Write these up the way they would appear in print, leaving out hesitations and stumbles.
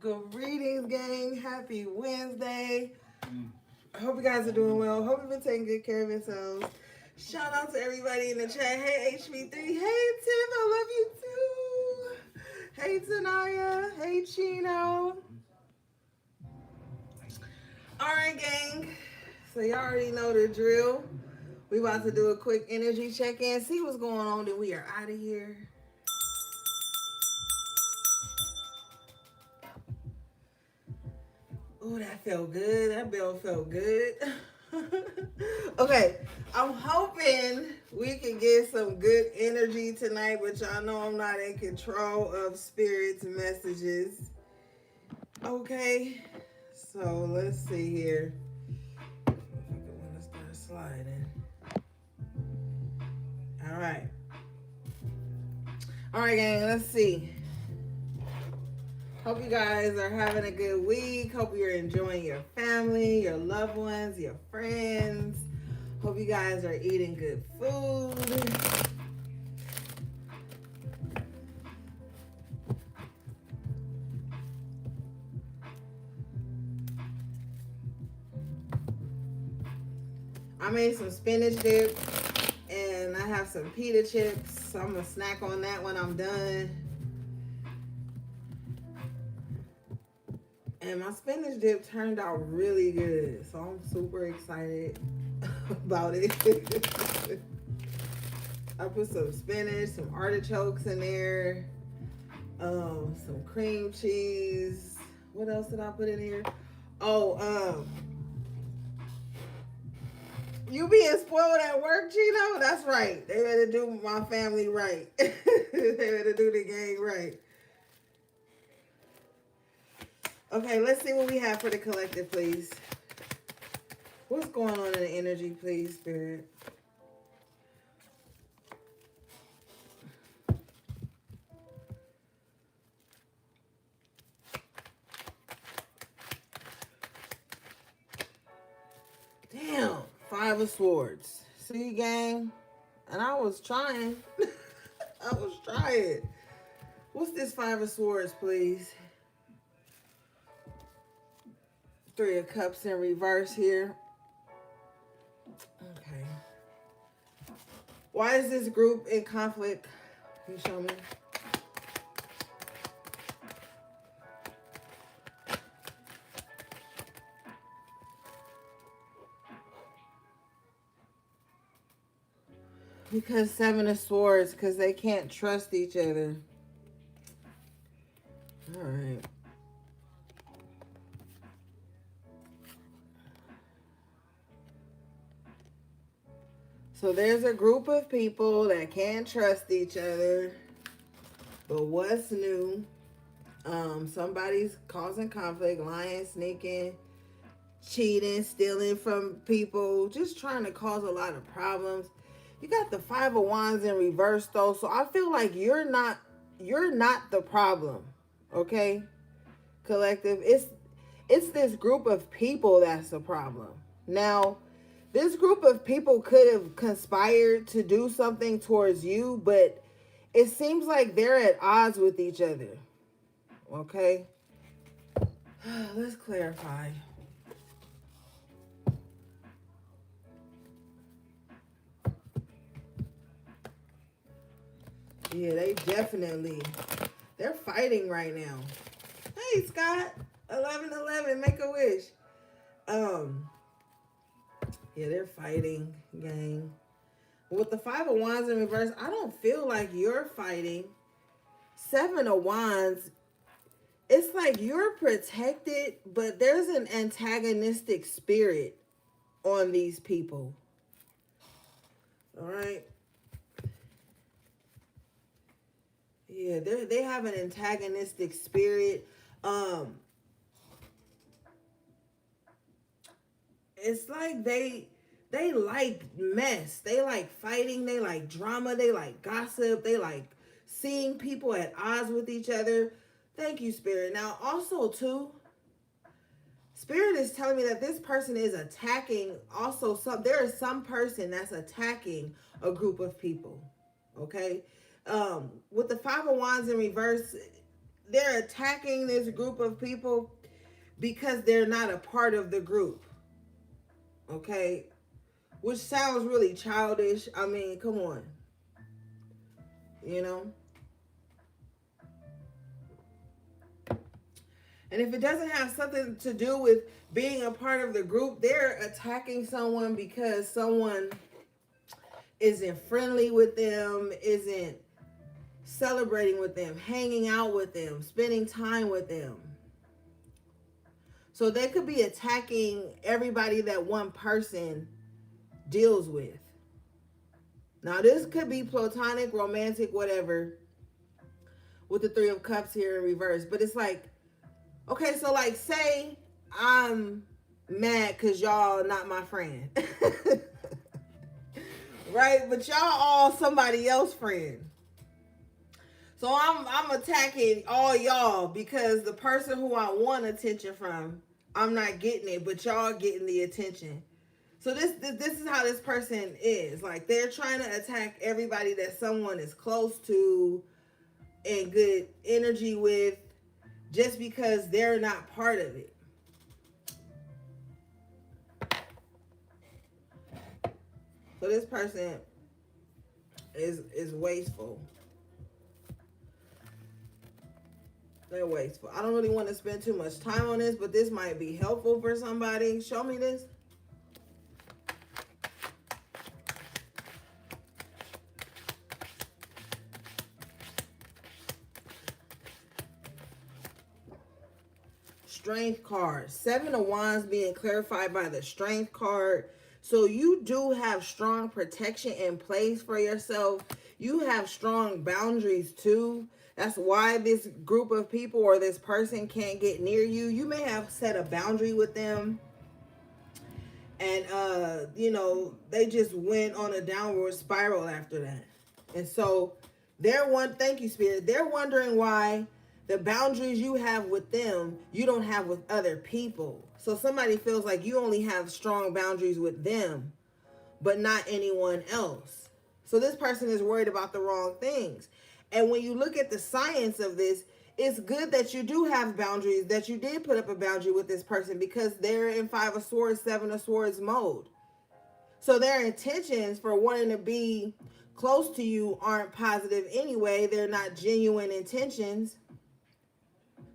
Greetings, gang. Happy Wednesday. I hope you guys are doing well. Hope you've been taking good care of yourselves. Shout out to everybody in the chat. Hey, HV3. Hey, Tim. I love you too. Hey, Tanaya. Hey, Chino. All right, gang. So, y'all already know the drill. We about to do a quick energy check-in. See what's going on. Then we are out of here. Oh, that felt good. That bell felt good. Okay, I'm hoping we can get some good energy tonight, but y'all know I'm not in control of spirit's messages. Okay, so let's see here. I think I want to start sliding. All right. All right, gang, let's see. Hope you guys are having a good week. Hope you're enjoying your family, your loved ones, your friends. Hope you guys are eating good food. I made some spinach dip and I have some pita chips. So I'm gonna snack on that when I'm done. And my spinach dip turned out really good. So I'm super excited about it. I put some spinach, some artichokes in there, some cream cheese. What else did I put in here? Oh, you being spoiled at work, Chino? That's right. They better do my family right. They better do the gang right. Okay, let's see what we have for the collective, please. What's going on in the energy, please, Spirit? Damn, 5 of Swords. See, gang? And I was trying. I was trying. What's this 5 of Swords, please? 3 of Cups in reverse here. Okay. Why is this group in conflict? Can you show me? Because 7 of Swords, because they can't trust each other. All right. So there's a group of people that can't trust each other. But what's new? Somebody's causing conflict, lying, sneaking, cheating, stealing from people, just trying to cause a lot of problems. You got the 5 of Wands in reverse though, so I feel like you're not the problem. Okay? Collective. It's this group of people that's the problem. Now, this group of people could have conspired to do something towards you, but it seems like they're at odds with each other. Okay? Let's clarify. Yeah, they're fighting right now. Hey, Scott, 1111, make a wish. Yeah, they're fighting, gang. With the 5 of Wands in reverse, I don't feel like you're fighting. 7 of Wands, it's like you're protected, but there's an antagonistic spirit on these people. All right. Yeah, they have an antagonistic spirit. It's like they like mess. They like fighting. They like drama. They like gossip. They like seeing people at odds with each other. Thank you, Spirit. Now, also, too, Spirit is telling me that this person is attacking also there is some person that's attacking a group of people. Okay? With the 5 of Wands in reverse, they're attacking this group of people because they're not a part of the group. Okay? Which sounds really childish. I mean, come on. You know? And if it doesn't have something to do with being a part of the group, they're attacking someone because someone isn't friendly with them, isn't celebrating with them, hanging out with them, spending time with them. So they could be attacking everybody that one person deals with. Now, this could be platonic, romantic, whatever, with the Three of Cups here in reverse. But it's like, okay, so like, say I'm mad because y'all not my friend. Right? But y'all all somebody else's friend. So I'm attacking all y'all because the person who I want attention from, I'm not getting it, but y'all getting the attention. So this is how this person is. Like, they're trying to attack everybody that someone is close to and good energy with, just because they're not part of it. So this person is wasteful. They're wasteful. I don't really want to spend too much time on this, but this might be helpful for somebody. Show me this. Strength card. 7 of Wands being clarified by the Strength card. So you do have strong protection in place for yourself. You have strong boundaries too. That's why this group of people or this person can't get near you. You may have set a boundary with them. And, they just went on a downward spiral after that. And so thank you, Spirit. They're wondering why the boundaries you have with them, you don't have with other people. So somebody feels like you only have strong boundaries with them, but not anyone else. So this person is worried about the wrong things. And when you look at the science of this, it's good that you do have boundaries, that you did put up a boundary with this person, because they're in 5 of Swords, 7 of Swords mode. So their intentions for wanting to be close to you aren't positive anyway. They're not genuine intentions.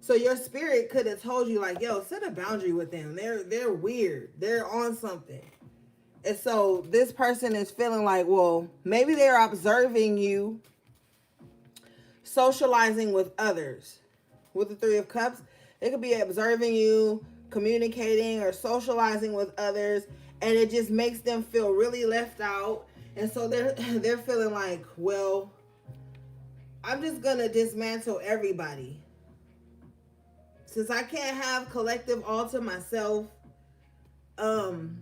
So your spirit could have told you, like, yo, set a boundary with them. They're weird. They're on something. And so this person is feeling like, well, maybe they're observing you socializing with others. With the 3 of Cups, they could be observing you communicating or socializing with others, and it just makes them feel really left out. And so they're feeling like, well, I'm just gonna dismantle everybody. Since I can't have collective all to myself, I'm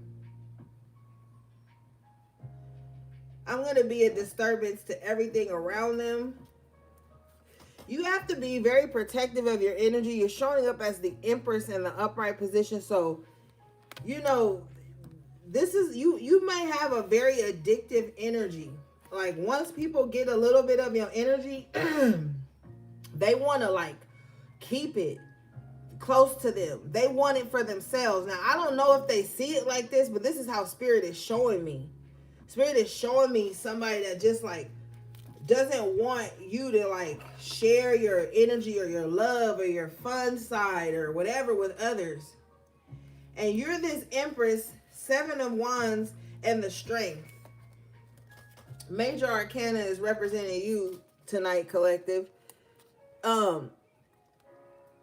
gonna be a disturbance to everything around them. You have to be very protective of your energy. You're showing up as the Empress in the upright position. So, this is you might have a very addictive energy. Like, once people get a little bit of your energy, they want to like keep it close to them. They want it for themselves. Now, I don't know if they see it like this, but this is how Spirit is showing me. Spirit is showing me somebody that just like doesn't want you to like share your energy or your love or your fun side or whatever with others. And you're this Empress, 7 of Wands, and the Strength. Major Arcana is representing you tonight, collective.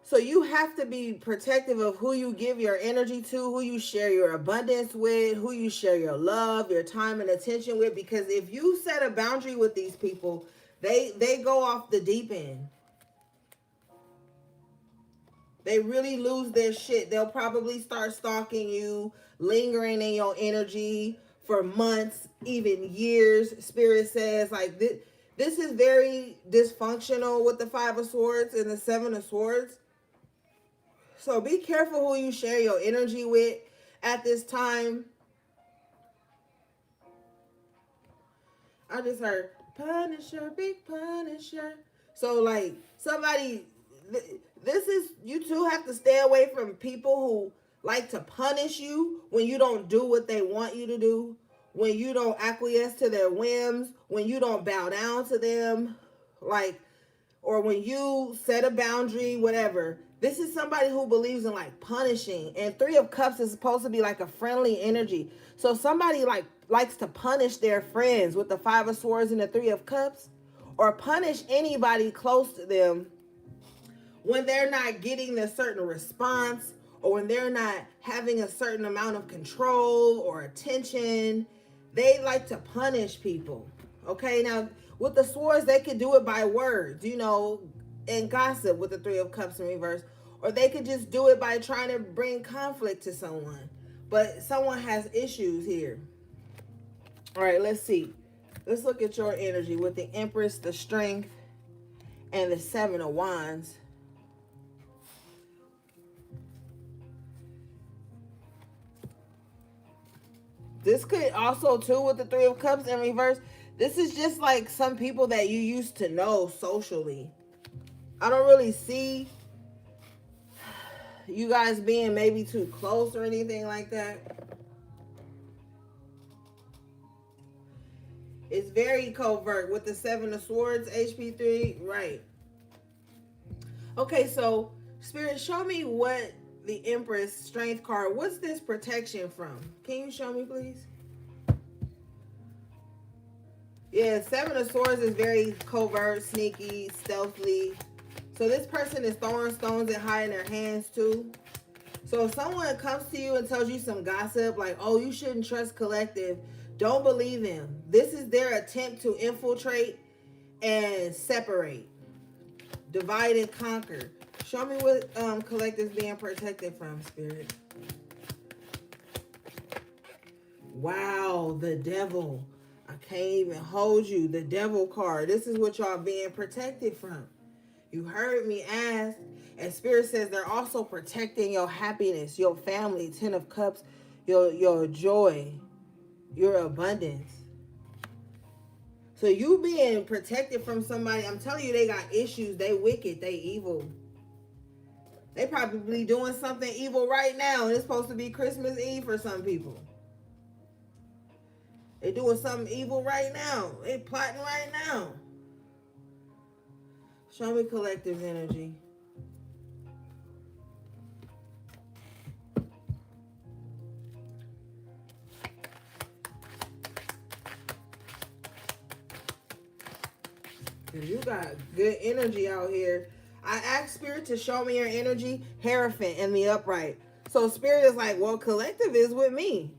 So you have to be protective of who you give your energy to, who you share your abundance with, who you share your love, your time and attention with. Because if you set a boundary with these people, they go off the deep end. They really lose their shit. They'll probably start stalking you, lingering in your energy for months, even years. Spirit says, like, this is very dysfunctional with the 5 of Swords and the 7 of Swords. So be careful who you share your energy with at this time. I just heard Punisher, big Punisher. So like somebody this is, you too have to stay away from people who like to punish you when you don't do what they want you to do, when you don't acquiesce to their whims, when you don't bow down to them, like, or when you set a boundary, whatever. This is somebody who believes in like punishing. And Three of Cups is supposed to be like a friendly energy. So somebody like likes to punish their friends with the Five of Swords and the Three of Cups, or punish anybody close to them when they're not getting a certain response, or when they're not having a certain amount of control or attention. They like to punish people. Okay, now with the swords, they could do it by words, and gossip with the Three of Cups in reverse, or they could just do it by trying to bring conflict to someone. But someone has issues here. All right, let's see. Let's look at your energy with the Empress, the Strength, and the Seven of Wands. This could also, too, with the Three of Cups in reverse, this is just like some people that you used to know socially. I don't really see you guys being maybe too close or anything like that. It's very covert with the Seven of Swords, HP3, right. Okay, so Spirit, show me what the Empress Strength card, what's this protection from? Can you show me, please? Yeah, Seven of Swords is very covert, sneaky, stealthy. So this person is throwing stones and hiding their hands too. So if someone comes to you and tells you some gossip, like, oh, you shouldn't trust Collective, don't believe them. This is their attempt to infiltrate and separate, divide and conquer. Show me what Collective's being protected from, Spirit. Wow, the Devil. I can't even hold you. The Devil card. This is what y'all being protected from. You heard me ask. And Spirit says they're also protecting your happiness, your family, Ten of Cups, your joy, your abundance. So you being protected from somebody, I'm telling you, they got issues. They wicked. They evil. They probably doing something evil right now. And it's supposed to be Christmas Eve for some people. They doing something evil right now. They plotting right now. Show me Collective's energy. You got good energy out here. I asked Spirit to show me your energy, Hierophant in the upright. So Spirit is like, well, Collective is with me.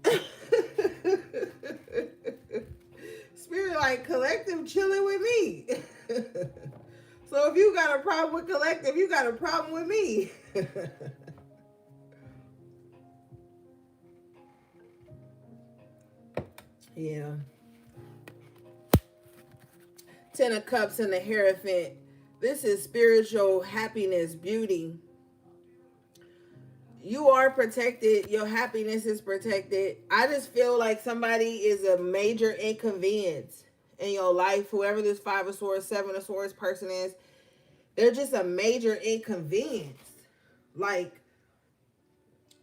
Spirit like, Collective chilling with me. So if you got a problem with Collective, you got a problem with me. Yeah. Ten of Cups and the Hierophant. This is spiritual happiness, beauty. You are protected. Your happiness is protected. I just feel like somebody is a major inconvenience in your life. Whoever this Five of Swords, Seven of Swords person is, they're just a major inconvenience. Like,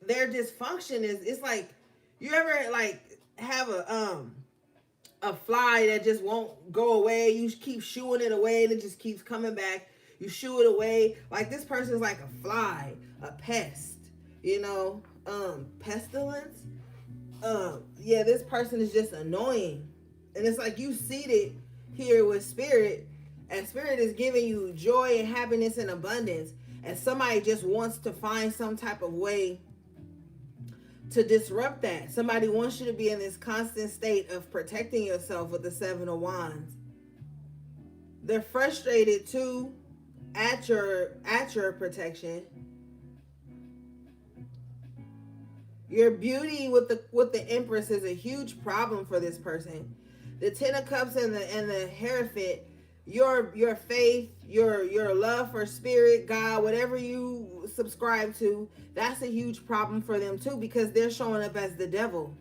their dysfunction is, it's like, you ever like have a fly that just won't go away. You keep shooing it away and it just keeps coming back. You shoo it away. Like, this person's like a fly, a pest, pestilence. Yeah, this person is just annoying. And it's like you seated here with Spirit, and Spirit is giving you joy and happiness and abundance. And somebody just wants to find some type of way to disrupt that. Somebody wants you to be in this constant state of protecting yourself with the Seven of Wands. They're frustrated too at your protection. Your beauty with the Empress is a huge problem for this person. The Ten of Cups and the Hierophant, your faith, your love for Spirit, God, whatever you subscribe to, that's a huge problem for them too, because they're showing up as the devil.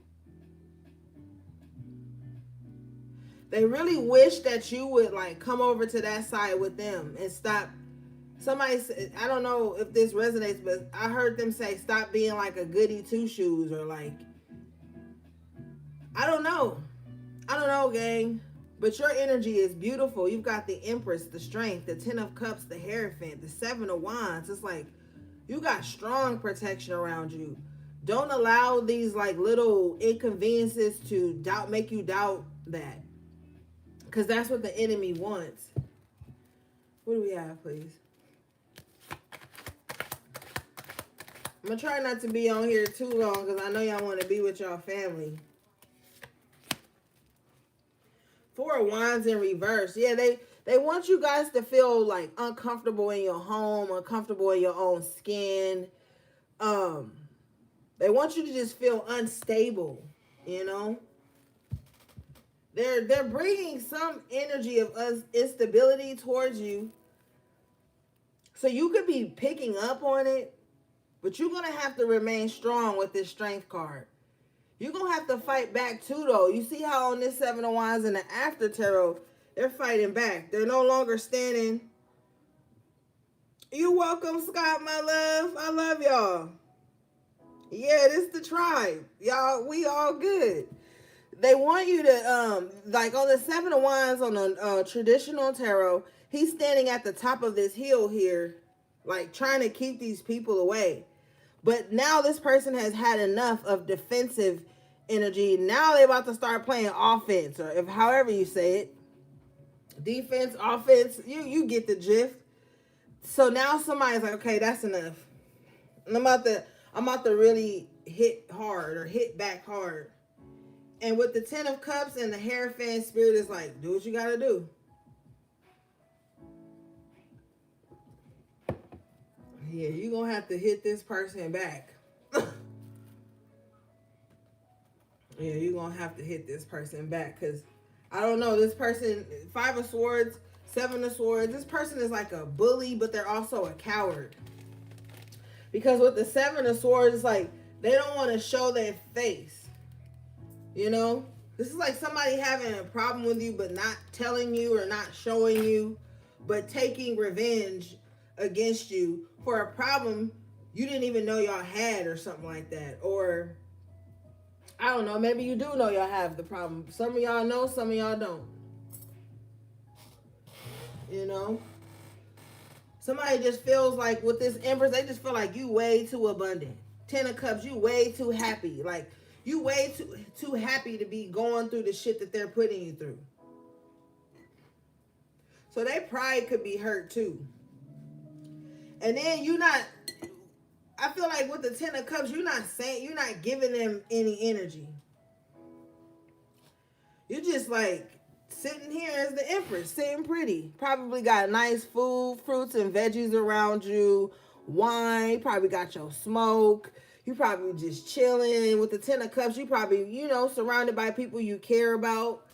They really wish that you would like come over to that side with them and stop somebody said, I don't know if this resonates, but I heard them say, stop being like a goody two shoes, or like, I don't know. I don't know, gang. But your energy is beautiful. You've got the Empress, the Strength, the Ten of Cups, the Hierophant, the Seven of Wands. It's like you got strong protection around you. Don't allow these like little inconveniences to make you doubt that. Because that's what the enemy wants. What do we have, please? I'm going to try not to be on here too long because I know y'all want to be with y'all family. Four of Wands in reverse. Yeah, they want you guys to feel like uncomfortable in your home, uncomfortable in your own skin. They want you to just feel unstable, you know? They're bringing some energy of instability towards you. So you could be picking up on it, but you're going to have to remain strong with this Strength card. You're going to have to fight back too, though. You see how on this Seven of Wands in the After Tarot, they're fighting back. They're no longer standing. You're welcome, Scott, my love. I love y'all. Yeah, this is the tribe. Y'all, we all good. They want you to, like on the Seven of Wands on a traditional tarot, he's standing at the top of this hill here, like trying to keep these people away. But now this person has had enough of defensive energy. Now they're about to start playing offense, or if however you say it. Defense, offense, you get the gist. So now somebody's like, okay, that's enough. And I'm about to really hit hard or hit back hard. And with the Ten of Cups and the Hierophant, Spirit is like, do what you gotta do. Yeah, you're gonna have to hit this person back. Yeah, you're gonna have to hit this person back, because I don't know, this person, Five of Swords, Seven of Swords, this person is like a bully, but they're also a coward. Because with the Seven of Swords, it's like they don't want to show their face. You know, this is like somebody having a problem with you, but not telling you or not showing you, but taking revenge against you for a problem you didn't even know y'all had, or something like that. Or I don't know, maybe you do know y'all have the problem. Some of y'all know, some of y'all don't. You know, somebody just feels like with this Empress, they just feel like you way too abundant. Ten of Cups, you way too happy. Like, you way too happy to be going through the shit that they're putting you through. So their pride could be hurt too. And then I feel like with the Ten of Cups, you're not giving them any energy. You're just like sitting here as the Empress, sitting pretty. Probably got nice food, fruits and veggies around you, wine, probably got your smoke. You probably just chilling with the Ten of Cups. You probably, surrounded by people you care about.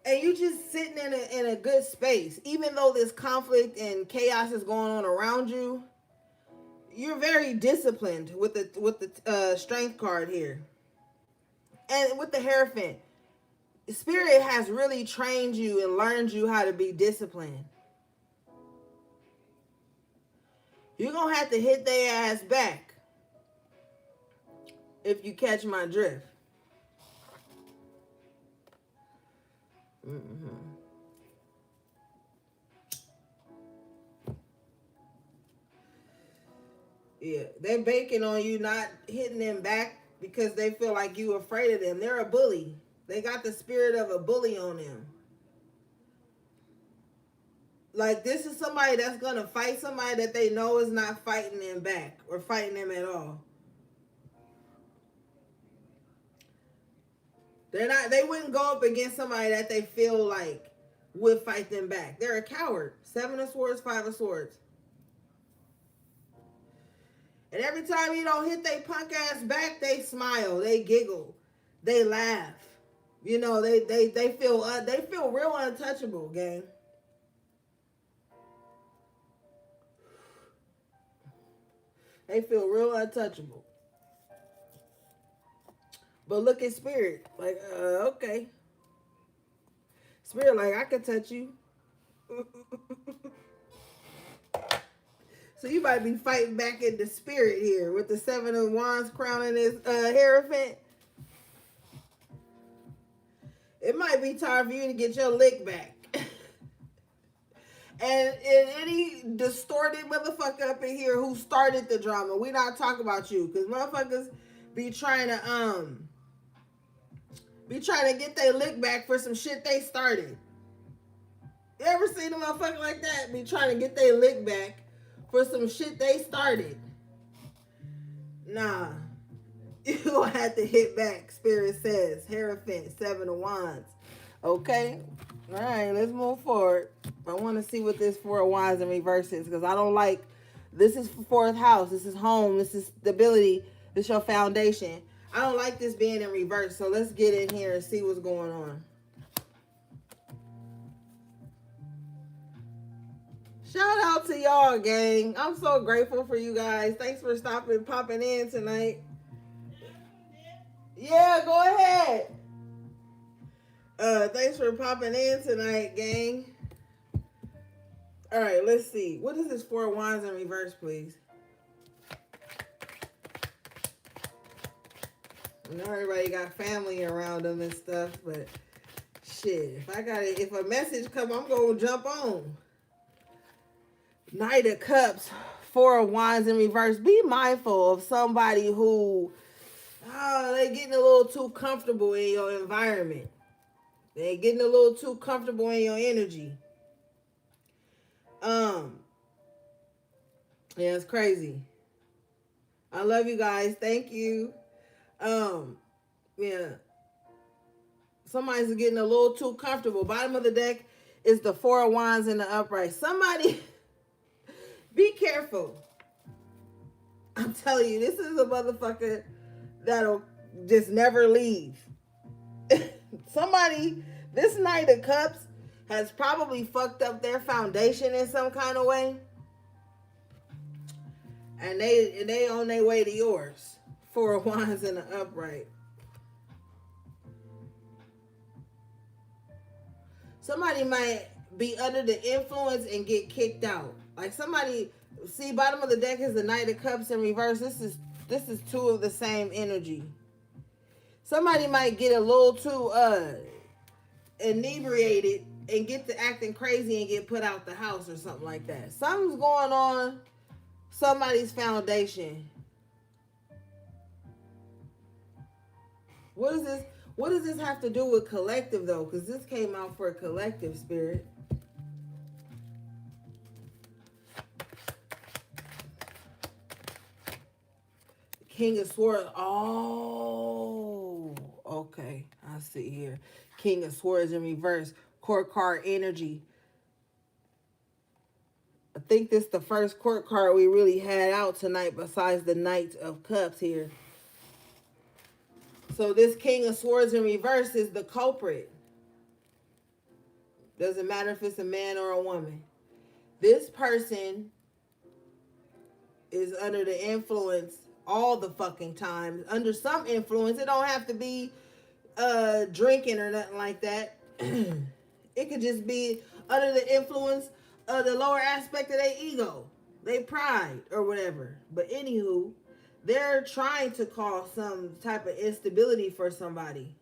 And you just sitting in a good space. Even though this conflict and chaos is going on around you, you're very disciplined with the Strength card here. And with the Hierophant, Spirit has really trained you and learned you how to be disciplined. You're going to have to hit their ass back. If you catch my drift. Mm-hmm. Yeah, they're banking on you not hitting them back because they feel like you afraid of them. They're a bully. They got the spirit of a bully on them. Like, this is somebody that's going to fight somebody that they know is not fighting them back or fighting them at all. They wouldn't go up against somebody that they feel like would fight them back. They're a coward. Seven of Swords, Five of Swords. And every time you don't hit they punk ass back, they smile, they giggle, they laugh. They feel real untouchable, gang. They feel real untouchable. But look at Spirit. Like, okay. Spirit, like, I can touch you. So you might be fighting back in the spirit here with the Seven of Wands crowning his Hierophant. It might be time for you to get your lick back. And any distorted motherfucker up in here who started the drama, we not talking about you, because motherfuckers be trying to get their lick back for some shit they started. You ever seen a motherfucker like that be trying to get their lick back for some shit they started? Nah. You gonna have to hit back, Spirit says. Hierophant, Seven of Wands. Okay? All right, let's move forward. I want to see what this Four of Wands in reverse is, because I don't like, this is fourth house. This is home. This is stability. This is your foundation. I don't like this being in reverse, so let's get in here and see what's going on. Shout out to y'all, gang. I'm so grateful for you guys. Thanks for popping in tonight. Yeah, go ahead. Thanks for popping in tonight, gang. All right, let's see. What is this Four of Wands in reverse, please? I know everybody got family around them and stuff, but shit, if a message come, I'm gonna jump on. Knight of Cups, Four of Wands in reverse. Be mindful of somebody who, they're getting a little too comfortable in your environment. They're getting a little too comfortable in your energy. Yeah, it's crazy. I love you guys. Thank you. Yeah. Somebody's getting a little too comfortable. Bottom of the deck is the Four of Wands in the upright. Somebody, be careful. I'm telling you, this is a motherfucker that'll just never leave. Somebody, this Knight of Cups has probably fucked up their foundation in some kind of way. And they on their way to yours. Four of Wands in the upright. Somebody might be under the influence and get kicked out. Like somebody, see, bottom of the deck is the Knight of Cups in reverse. This is two of the same energy. Somebody might get a little too inebriated and get to acting crazy and get put out the house or something like that. Something's going on somebody's foundation. What does this have to do with collective, though? Because this came out for a collective, Spirit. King of Swords. Oh, okay. I see here. King of Swords in reverse. Court card energy. I think this is the first court card we really had out tonight besides the Knight of Cups here. So this King of Swords in reverse is the culprit. Doesn't matter if it's a man or a woman. This person is under the influence all the fucking time. Under some influence. It don't have to be drinking or nothing like that. It could just be under the influence of the lower aspect of their ego, their pride or whatever. But anywho, they're trying to cause some type of instability for somebody.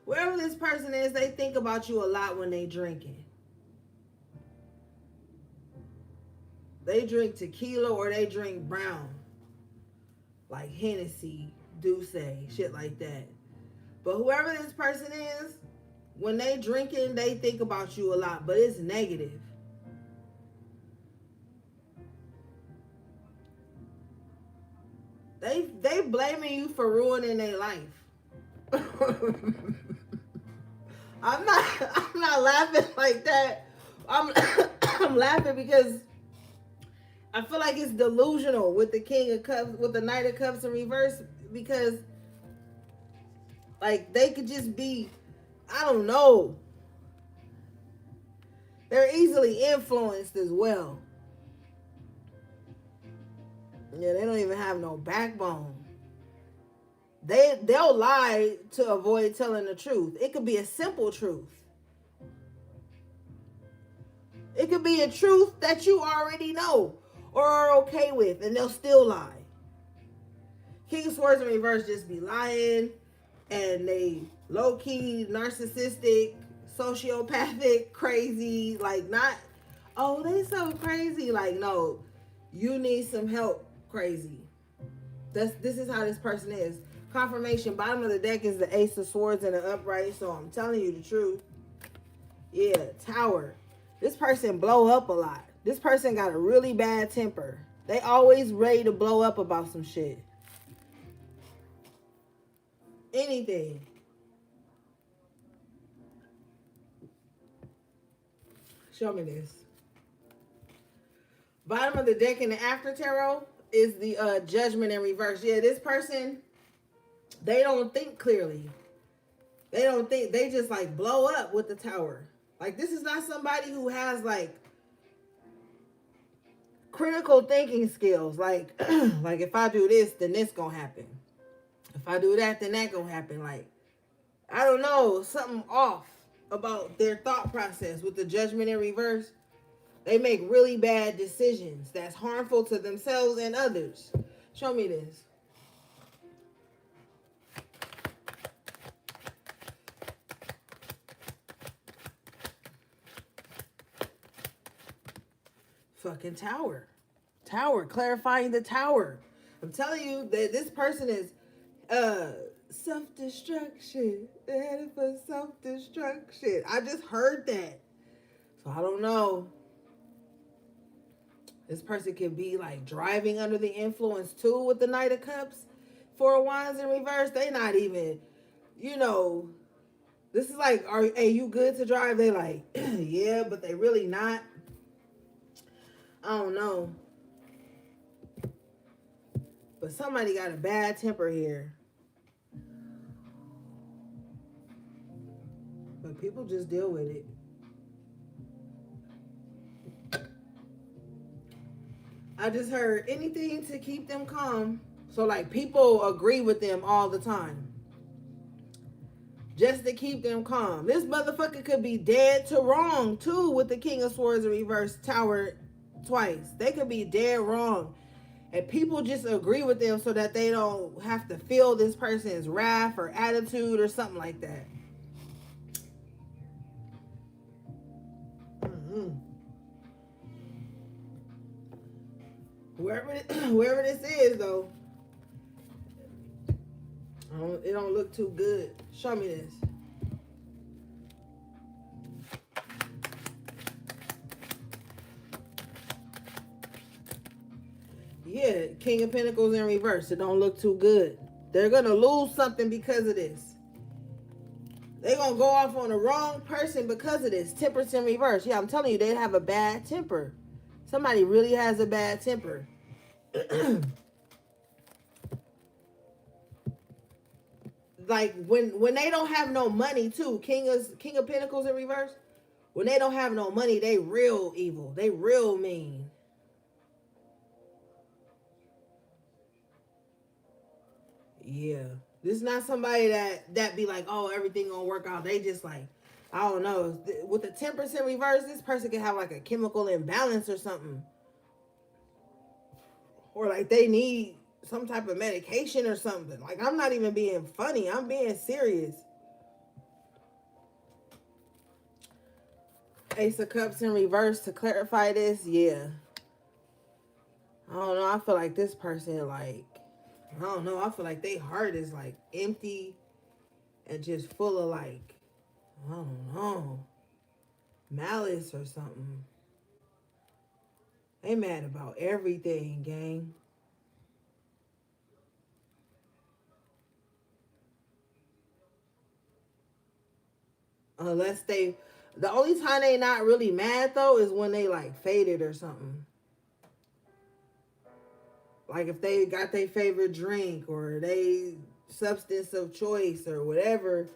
Wherever this person is, they think about you a lot when they drinking. They drink tequila or they drink brown. Like Hennessy, Douce, shit like that. But whoever this person is, when they drinking, they think about you a lot. But it's negative. They blaming you for ruining their life. I'm not laughing like that. I'm laughing because I feel like it's delusional with the King of Cups, with the Knight of Cups in reverse, because like they could just be, I don't know. They're easily influenced as well. Yeah, they don't even have no backbone. They'll lie to avoid telling the truth. It could be a simple truth. It could be a truth that you already know. or are okay with, and they'll still lie. King of Swords in reverse just be lying, and they low-key, narcissistic, sociopathic, crazy, like not, oh, they so crazy. Like, no, you need some help, crazy. This is how this person is. Confirmation, bottom of the deck is the Ace of Swords and the upright, so I'm telling you the truth. Yeah, Tower. This person blow up a lot. This person got a really bad temper. They always ready to blow up about some shit. Anything. Show me this. Bottom of the deck in the after tarot is the Judgment in reverse. Yeah, this person, they don't think clearly. They don't think, they just like blow up with the Tower. Like, this is not somebody who has like critical thinking skills. Like, like if I do this, then this gonna happen. If I do that, then that gonna happen. Like, I don't know, something off about their thought process with the Judgment in reverse. They make really bad decisions that's harmful to themselves and others. Show me this. Fucking Tower. Tower, clarifying the Tower. I'm telling you that this person is self-destruction. They're headed for self-destruction. I just heard that. So I don't know. This person could be like driving under the influence too with the Knight of Cups. Four of Wands in reverse. They not even, you know, this is like, hey, you good to drive? They like, yeah, but they really not. I don't know. But somebody got a bad temper here. But people just deal with it. I just heard anything to keep them calm. So like people agree with them all the time. Just to keep them calm. This motherfucker could be dead to wrong too with the King of Swords in reverse, Tower twice. They could be dead wrong. And people just agree with them so that they don't have to feel this person's wrath or attitude or something like that. Whoever this is, though, it don't look too good. Show me this. Yeah, King of Pentacles in reverse. It don't look too good. They're going to lose something because of this. They're going to go off on the wrong person because of this. Temperance in reverse. Yeah, I'm telling you, they have a bad temper. Somebody really has a bad temper. Like when they don't have no money too, King of Pentacles in reverse, when they don't have no money, they real evil. They real mean. Yeah. This is not somebody that be like, oh, everything gonna work out. They just like, I don't know. With the Temperance in reverse, this person can have like a chemical imbalance or something. Or like they need some type of medication or something. Like, I'm not even being funny. I'm being serious. Ace of Cups in reverse to clarify this. Yeah. I don't know. I feel like this person, like, I don't know. I feel like their heart is like empty and just full of like, I don't know, malice or something. They mad about everything, gang. Unless they, the only time they not really mad though is when they like faded or something. Like if they got their favorite drink or they substance of choice or whatever.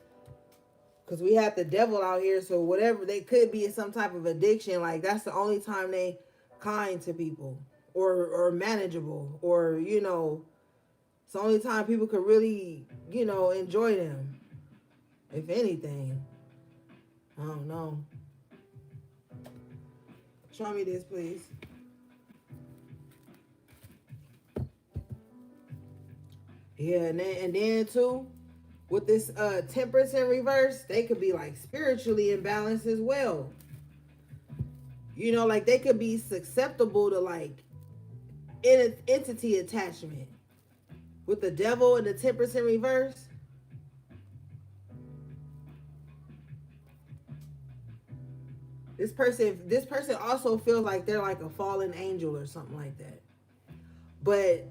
Because we have the devil out here, so whatever, they could be in some type of addiction. Like that's the only time they kind to people or manageable, or you know, it's the only time people could really, you know, enjoy them. If anything, I don't know. Show me this, please. Yeah, and then too, with this temperance in reverse, they could be like spiritually imbalanced as well. You know, like they could be susceptible to like entity attachment. With the devil and the temperance in reverse, this person also feels like they're like a fallen angel or something like that. But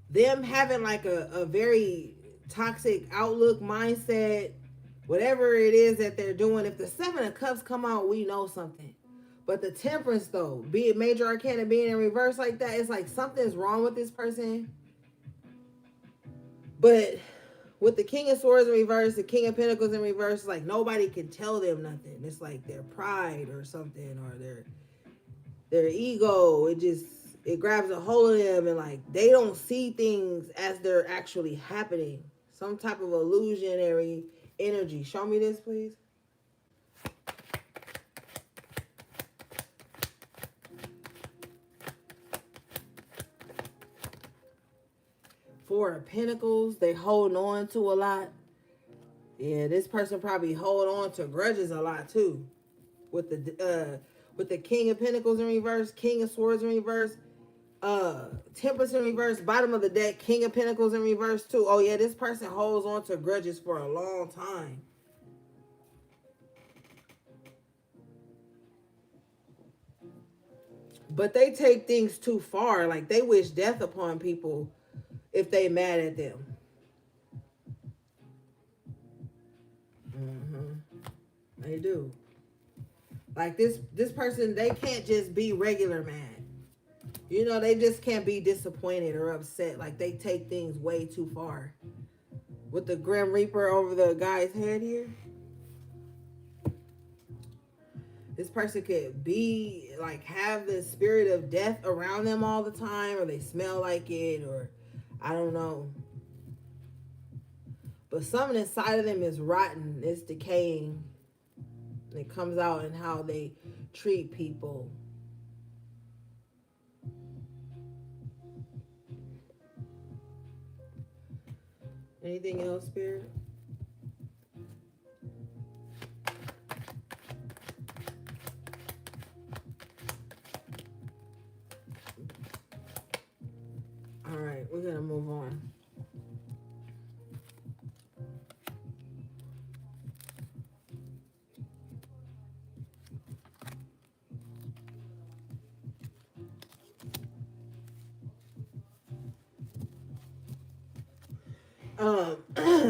them having like a very toxic outlook, mindset, whatever it is that they're doing, if the Seven of Cups come out, we know something. But the Temperance, though, be it Major Arcana being in reverse like that, it's like something's wrong with this person. But with the King of Swords in reverse, the King of Pentacles in reverse, like nobody can tell them nothing. It's like their pride or something, or their ego. It grabs a hold of them, and like they don't see things as they're actually happening. Some type of illusionary energy. Show me this, please. Four of Pentacles, they holding on to a lot. Yeah, this person probably hold on to grudges a lot too. With the King of Pentacles in reverse, King of Swords in reverse, Temperance in reverse, bottom of the deck, King of Pentacles in reverse too. Oh yeah, this person holds on to grudges for a long time. But they take things too far. Like they wish death upon people if they mad at them. They do. Like this person, they can't just be regular mad. You know, they just can't be disappointed or upset. Like they take things way too far. With the Grim Reaper over the guy's head here, this person could be like have the spirit of death around them all the time, or they smell like it, or I don't know. But something inside of them is rotten, it's decaying. It comes out in how they treat people. Anything else, Spirit? All right, we're going to move on.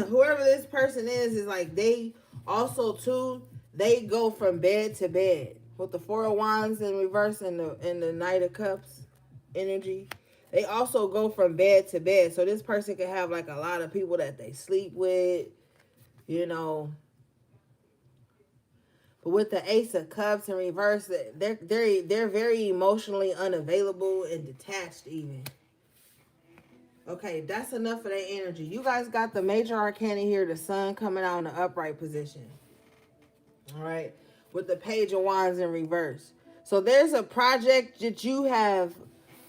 Whoever this person is like they also too, they go from bed to bed with the Four of Wands in reverse and the Knight of Cups energy. They also go from bed to bed. So this person could have like a lot of people that they sleep with, you know. But with the Ace of Cups in reverse, they're very emotionally unavailable and detached even. Okay, that's enough of that energy. You guys got the Major Arcana here, the Sun coming out in the upright position. All right, with the Page of Wands in reverse. So there's a project that you have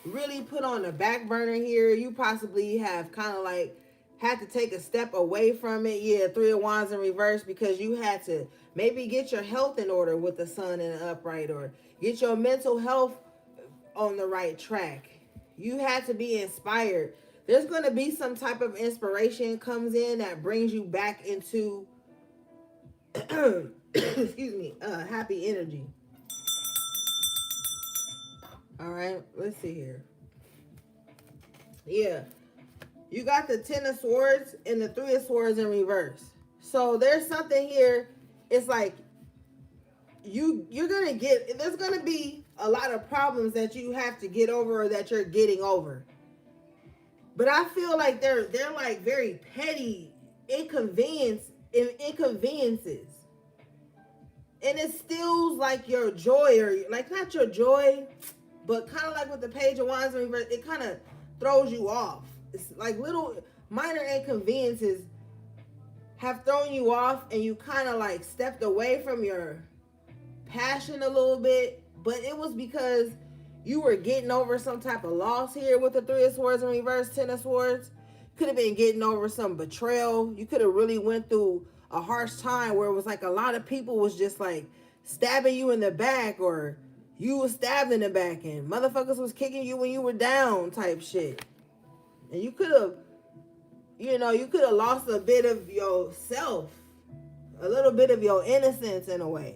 really put on the back burner here. You possibly have kind of like had to take a step away from it. Yeah, Three of Wands in reverse, because you had to maybe get your health in order with the Sun in the upright, or get your mental health on the right track. You had to be inspired. There's going to be some type of inspiration comes in that brings you back into excuse me, happy energy. All right, let's see here. Yeah, you got the Ten of Swords and the Three of Swords in reverse. So there's something here. It's like you're gonna get, there's gonna be a lot of problems that you have to get over, or that you're getting over. But I feel like they're like very petty inconveniences. And it steals like your joy, or like not your joy, but kind of like with the Page of Wands in reverse, it kind of throws you off. It's like little minor inconveniences have thrown you off, and you kind of like stepped away from your passion a little bit. But it was because You were getting over some type of loss here with the Three of Swords in reverse, Ten of Swords. Could have been getting over some betrayal. You could have really went through a harsh time where it was like a lot of people was just like stabbing you in the back, or you was stabbed in the back, and motherfuckers was kicking you when you were down type shit. And you could have, you could have lost a bit of yourself, a little bit of your innocence in a way.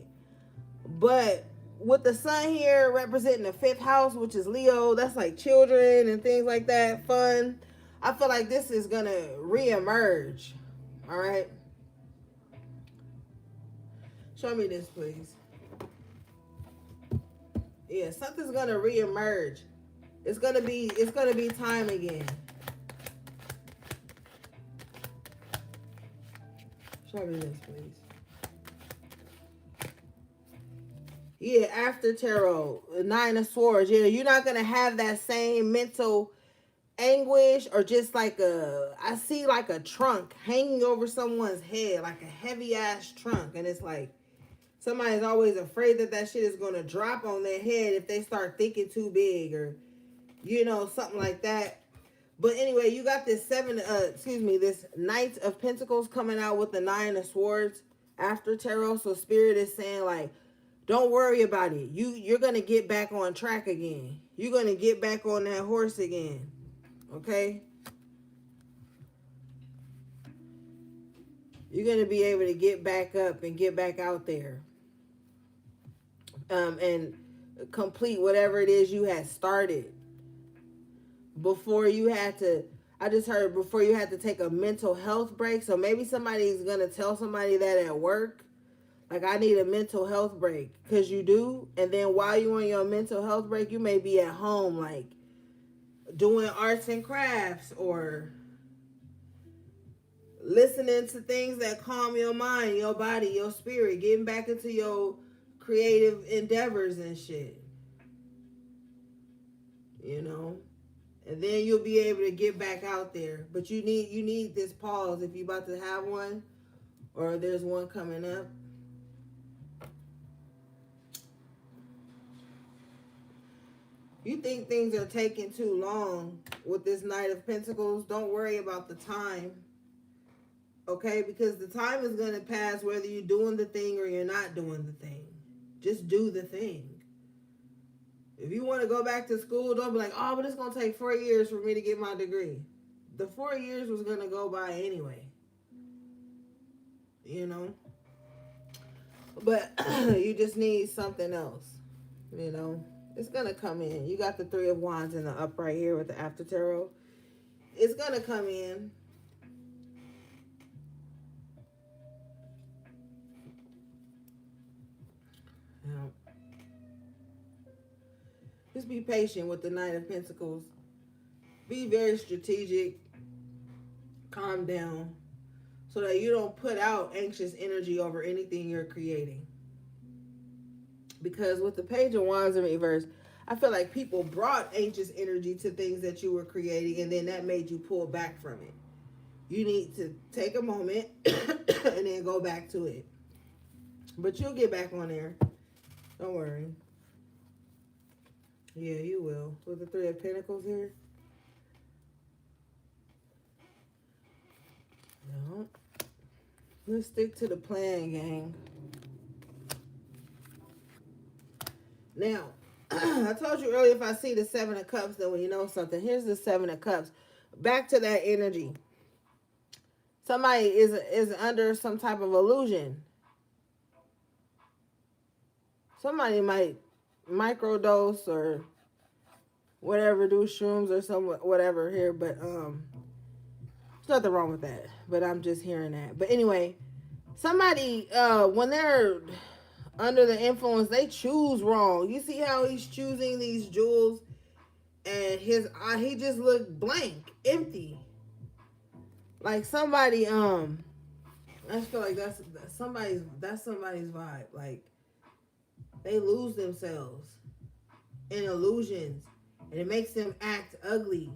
But with the sun here representing the fifth house, which is Leo, that's like children and things like that, fun. I feel like this is going to reemerge. All right. Show me this, please. Yeah, something's going to reemerge. It's going to be time again. Show me this, please. Yeah, after tarot, Nine of Swords. Yeah, you're not going to have that same mental anguish, or just like I see like a trunk hanging over someone's head, like a heavy ass trunk. And it's like somebody's always afraid that shit is going to drop on their head if they start thinking too big, or, something like that. But anyway, you got this this Knight of Pentacles coming out with the Nine of Swords after tarot. So Spirit is saying, like, don't worry about it. You're going to get back on track again. You're going to get back on that horse again. Okay? You're going to be able to get back up and get back out there. And complete whatever it is you had started. Before you had to take a mental health break. So maybe somebody's going to tell somebody that at work. Like, I need a mental health break. Because you do. And then while you're on your mental health break, you may be at home, like, doing arts and crafts, or listening to things that calm your mind, your body, your spirit, getting back into your creative endeavors and shit. And then you'll be able to get back out there. But you need this pause if you're about to have one, or there's one coming up. You think things are taking too long with this Knight of Pentacles? Don't worry about the time. Okay? Because the time is going to pass whether you're doing the thing or you're not doing the thing. Just do the thing. If you want to go back to school, don't be like, oh, but it's going to take 4 years for me to get my degree. The 4 years was going to go by anyway. But you just need something else. It's going to come in. You got the Three of Wands in the upright here with the after tarot. It's going to come in. Just be patient with the Knight of Pentacles. Be very strategic. Calm down. So that you don't put out anxious energy over anything you're creating. Because with the Page of Wands in reverse, I feel like people brought anxious energy to things that you were creating, and then that made you pull back from it. You need to take a moment and then go back to it. But you'll get back on there. Don't worry. Yeah, you will. With the Three of Pentacles here. No. Let's stick to the plan, gang. Now, I told you earlier, if I see the Seven of Cups, then when you know something. Here's the Seven of Cups. Back to that energy. Somebody is under some type of illusion. Somebody might microdose or whatever, do shrooms or some whatever here, but there's nothing wrong with that. But I'm just hearing that. But anyway, somebody when they're under the influence, they choose wrong. You see how he's choosing these jewels, and his eye, he just looked blank, empty. Like somebody I just feel like that's somebody's vibe. Like they lose themselves in illusions, and it makes them act ugly,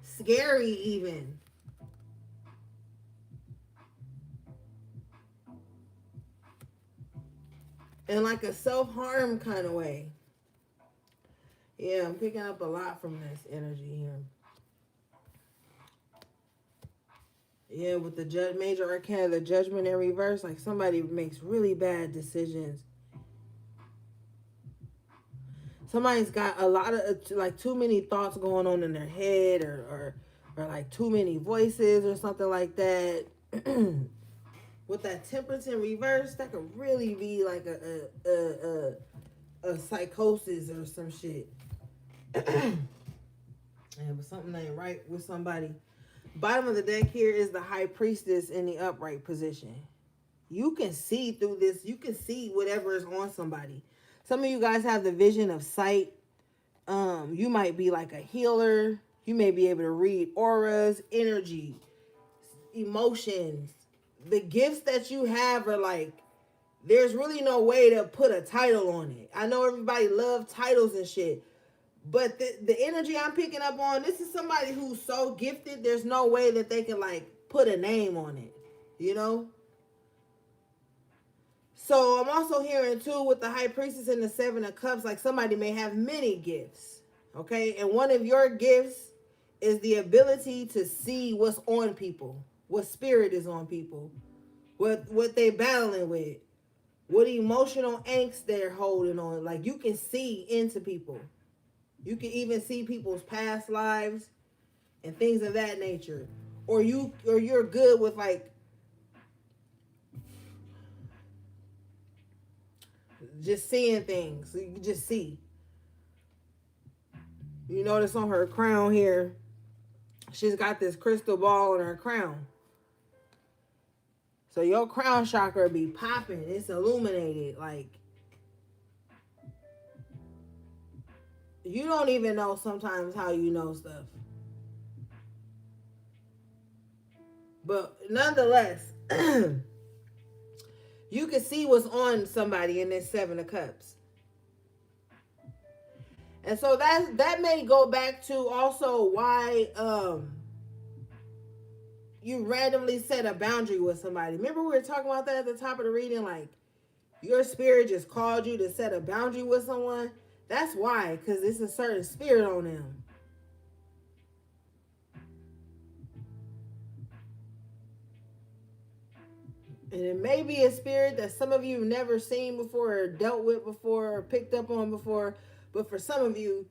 scary even. in like a self-harm kind of way. Yeah, I'm picking up a lot from this energy here. Yeah, with the major arcana, the judgment in reverse, like somebody makes really bad decisions. Somebody's got a lot of like too many thoughts going on in their head, or like too many voices or something like that. With that temperance in reverse, that could really be like a psychosis or some shit. And but something ain't right with somebody. Bottom of the deck here is the high priestess in the upright position. You can see through this. You can see whatever is on somebody. Some of you guys have the vision of sight. You might be like a healer. You may be able to read auras, energy, emotions. The gifts that you have are like, there's really no way to put a title on it. I know everybody loves titles and shit, but the energy I'm picking up on, this is somebody who's so gifted, there's no way that they can like put a name on it, you know? So I'm also hearing too with the high priestess and the 7 of cups, like somebody may have many gifts, okay? And one of your gifts is the ability to see what's on people, what spirit is on people, what they battling with, what emotional angst they're holding on. Like you can see into people. You can even see people's past lives and things of that nature. Or you're good with like just seeing things. So you can just see. You notice on her crown here, she's got this crystal ball in her crown. So your crown chakra be popping. It's illuminated. Like, you don't even know sometimes how you know stuff. But nonetheless, you can see what's on somebody in this 7 of cups. And so that may go back to also why you randomly set a boundary with somebody. Remember we were talking about that at the top of the reading? Like, your spirit just called you to set a boundary with someone. That's why, because it's a certain spirit on them. And it may be a spirit that some of you have never seen before, or dealt with before, or picked up on before. But for some of you,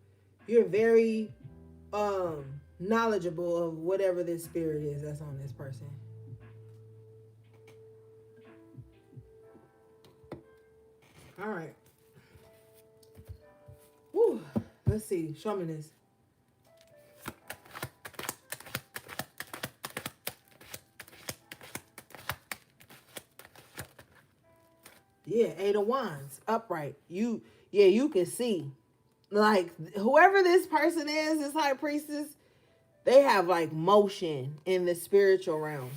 you're very knowledgeable of whatever this spirit is that's on this person. All right. Woo. Let's see. Show me this. Yeah, 8 of Wands, upright. You can see. Like, whoever this person is, this high priestess, they have like motion in the spiritual realm.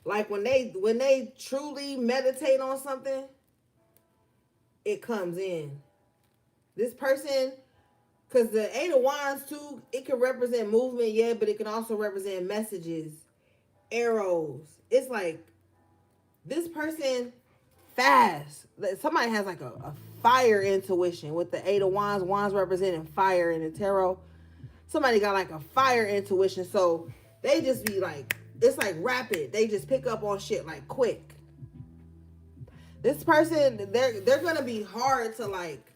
Like when they truly meditate on something, it comes in. This person, because the 8 of Wands too, it can represent movement, yeah, but it can also represent messages, arrows. It's like this person fast. Somebody has like a fire intuition with the 8 of Wands. Wands representing fire in the tarot. Somebody got like a fire intuition, so they just be like, it's like rapid. They just pick up on shit like quick. This person, they're gonna be hard to like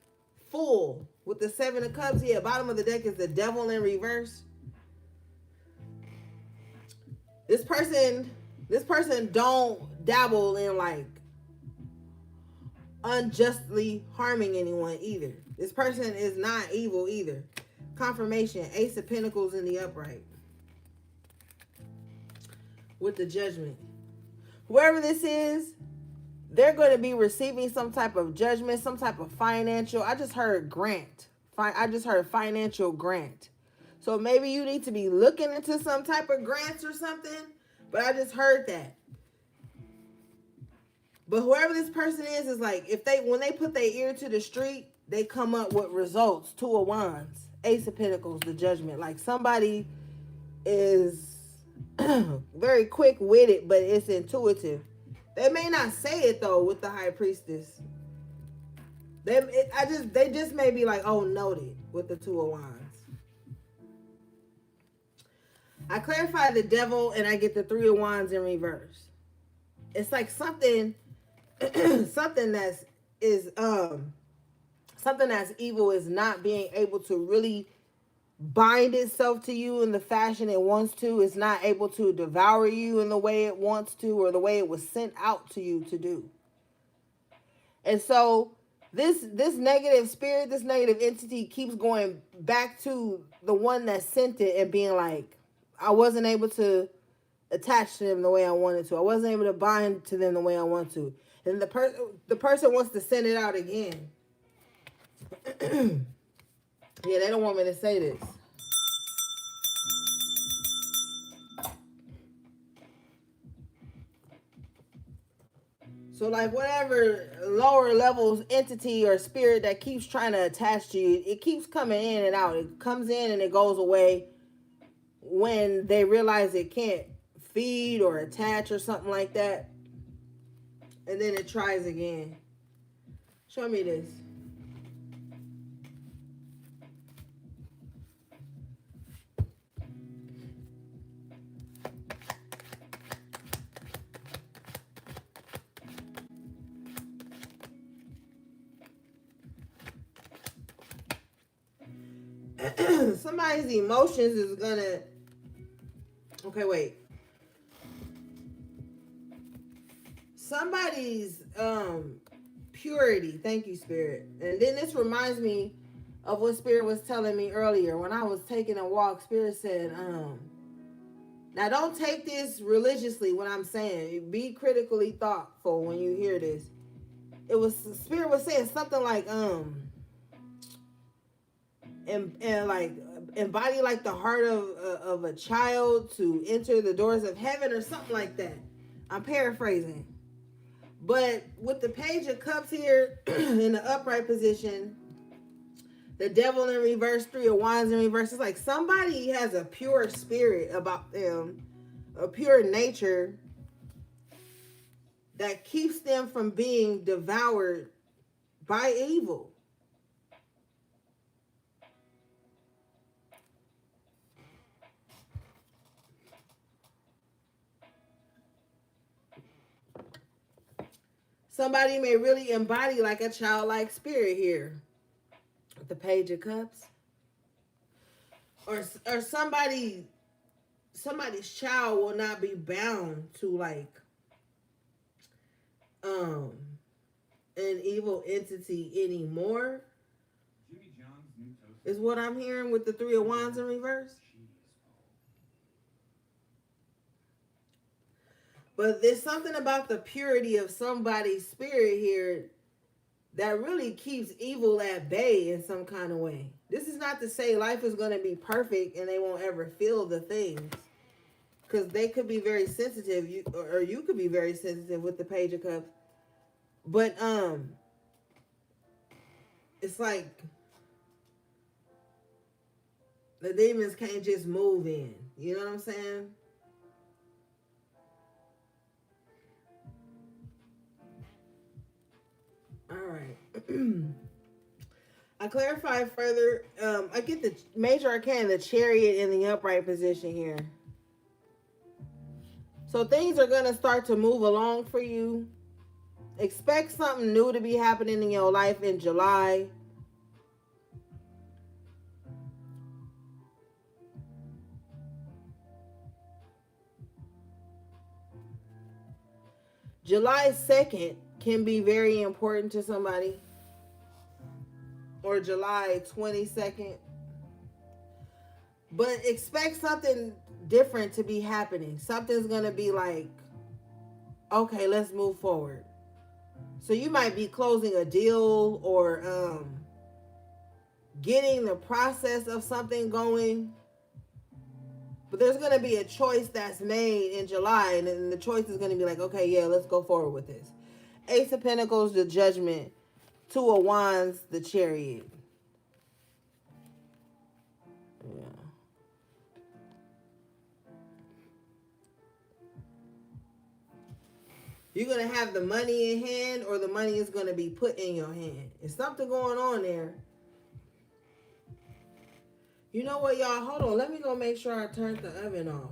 fool. With the 7 of Cups here, bottom of the deck is the Devil in reverse. This person don't dabble in like unjustly harming anyone either. This person is not evil either. Confirmation, Ace of Pentacles in the upright. With the Judgment. Whoever this is, they're going to be receiving some type of judgment, some type of financial. I just heard grant. I just heard financial grant. So maybe you need to be looking into some type of grants or something. But I just heard that. But whoever this person is like, when they put their ear to the street, they come up with results. 2 of Wands, Ace of Pentacles, the Judgment. Like somebody is very quick-witted, but it's intuitive. They may not say it though with the high priestess. They just may be like, oh, noted with the Two of Wands. I clarify the devil and I get the Three of Wands in reverse. It's like something something that's is something that's evil is not being able to really bind itself to you in the fashion it wants to. It's not able to devour you in the way it wants to or the way it was sent out to you to do. And so this negative spirit, this negative entity keeps going back to the one that sent it and being like, I wasn't able to attach to them the way I wanted to. I wasn't able to bind to them the way I want to. And the person wants to send it out again. Yeah, they don't want me to say this. So like whatever lower levels entity or spirit that keeps trying to attach to you, it keeps coming in and out. It comes in and it goes away when they realize it can't feed or attach or something like that. And then it tries again. Show me this. Somebody's emotions is gonna. Okay, wait. Somebody's purity. Thank you, Spirit. And then this reminds me of what Spirit was telling me earlier when I was taking a walk. Spirit said, now don't take this religiously. What I'm saying, be critically thoughtful when you hear this. It was Spirit was saying something like and like embody like the heart of a child to enter the doors of heaven or something like that. I'm paraphrasing. But with the Page of Cups here in the upright position, the Devil in reverse, Three of Wands in reverse, it's like somebody has a pure spirit about them, a pure nature that keeps them from being devoured by evil. Somebody may really embody like a childlike spirit here with the Page of Cups. Or somebody's child will not be bound to like an evil entity anymore. Is what I'm hearing with the Three of Wands in reverse. But there's something about the purity of somebody's spirit here that really keeps evil at bay in some kind of way. This is not to say life is going to be perfect and they won't ever feel the things. Because they could be very sensitive, or you could be very sensitive with the Page of Cups. But it's like the demons can't just move in. You know what I'm saying? All right. I clarify further. I get the Major Arcana, the Chariot in the upright position here. So things are going to start to move along for you. Expect something new to be happening in your life in July. July 2nd can be very important to somebody. Or July 22nd. But expect something different to be happening. Something's going to be like, okay, let's move forward. So you might be closing a deal or getting the process of something going. But there's going to be a choice that's made in July. And then the choice is going to be like, okay, yeah, let's go forward with this. Ace of Pentacles, the Judgment. Two of Wands, the Chariot. Yeah. You're going to have the money in hand, or the money is going to be put in your hand. There's something going on there. You know what, y'all? Hold on. Let me go make sure I turned the oven off.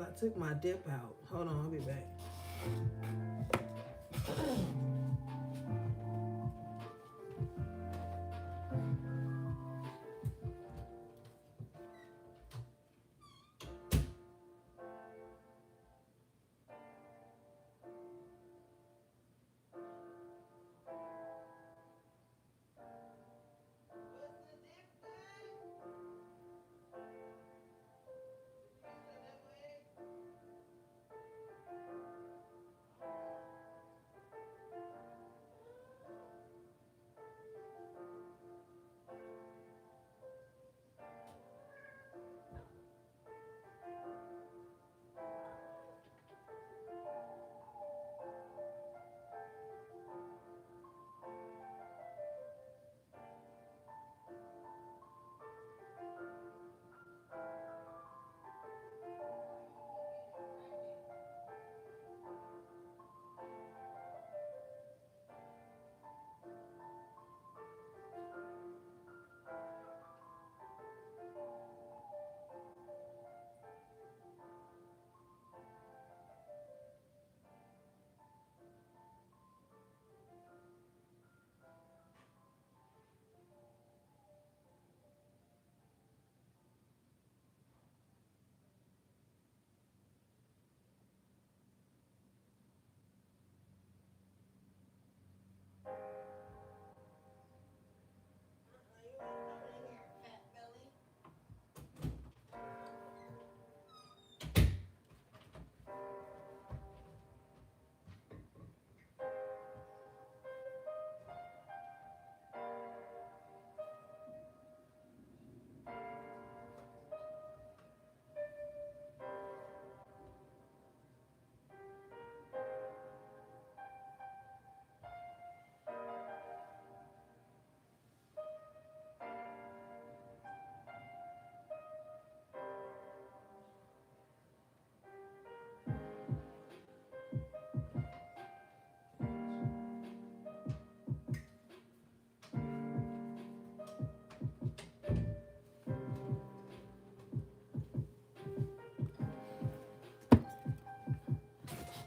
I took my dip out. Hold on. I'll be back.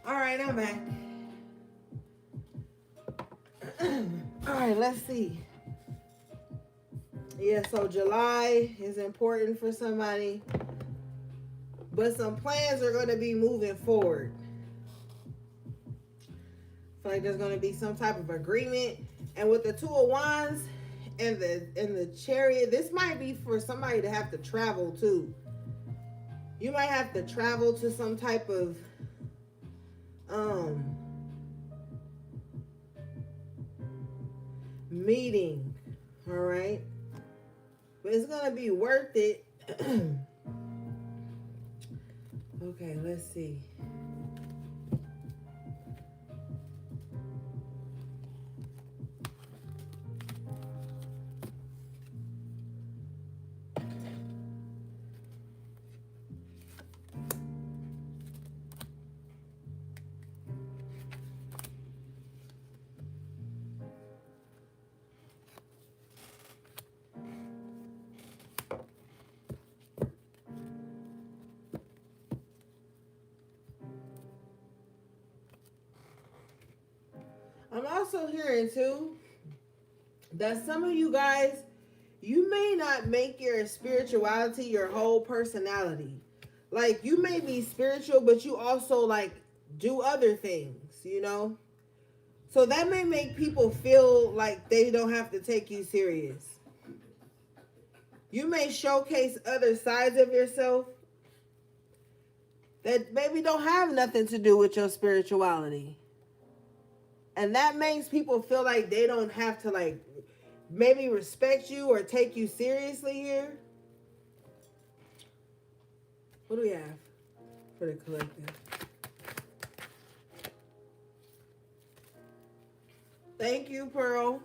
All right, I'm back. All right, let's see. Yeah, so July is important for somebody, but some plans are going to be moving forward. I feel like there's going to be some type of agreement, and with the Two of Wands and the Chariot, this might be for somebody to have to travel too. You might have to travel to some type of meeting, all right? But it's gonna be worth it. Okay, let's see. I'm also hearing too that some of you guys, you may not make your spirituality your whole personality. Like, you may be spiritual, but you also like do other things, you know? So that may make people feel like they don't have to take you serious. You may showcase other sides of yourself that maybe don't have nothing to do with your spirituality. And that makes people feel like they don't have to like maybe respect you or take you seriously here. What do we have for the collective? Thank you, Pearl.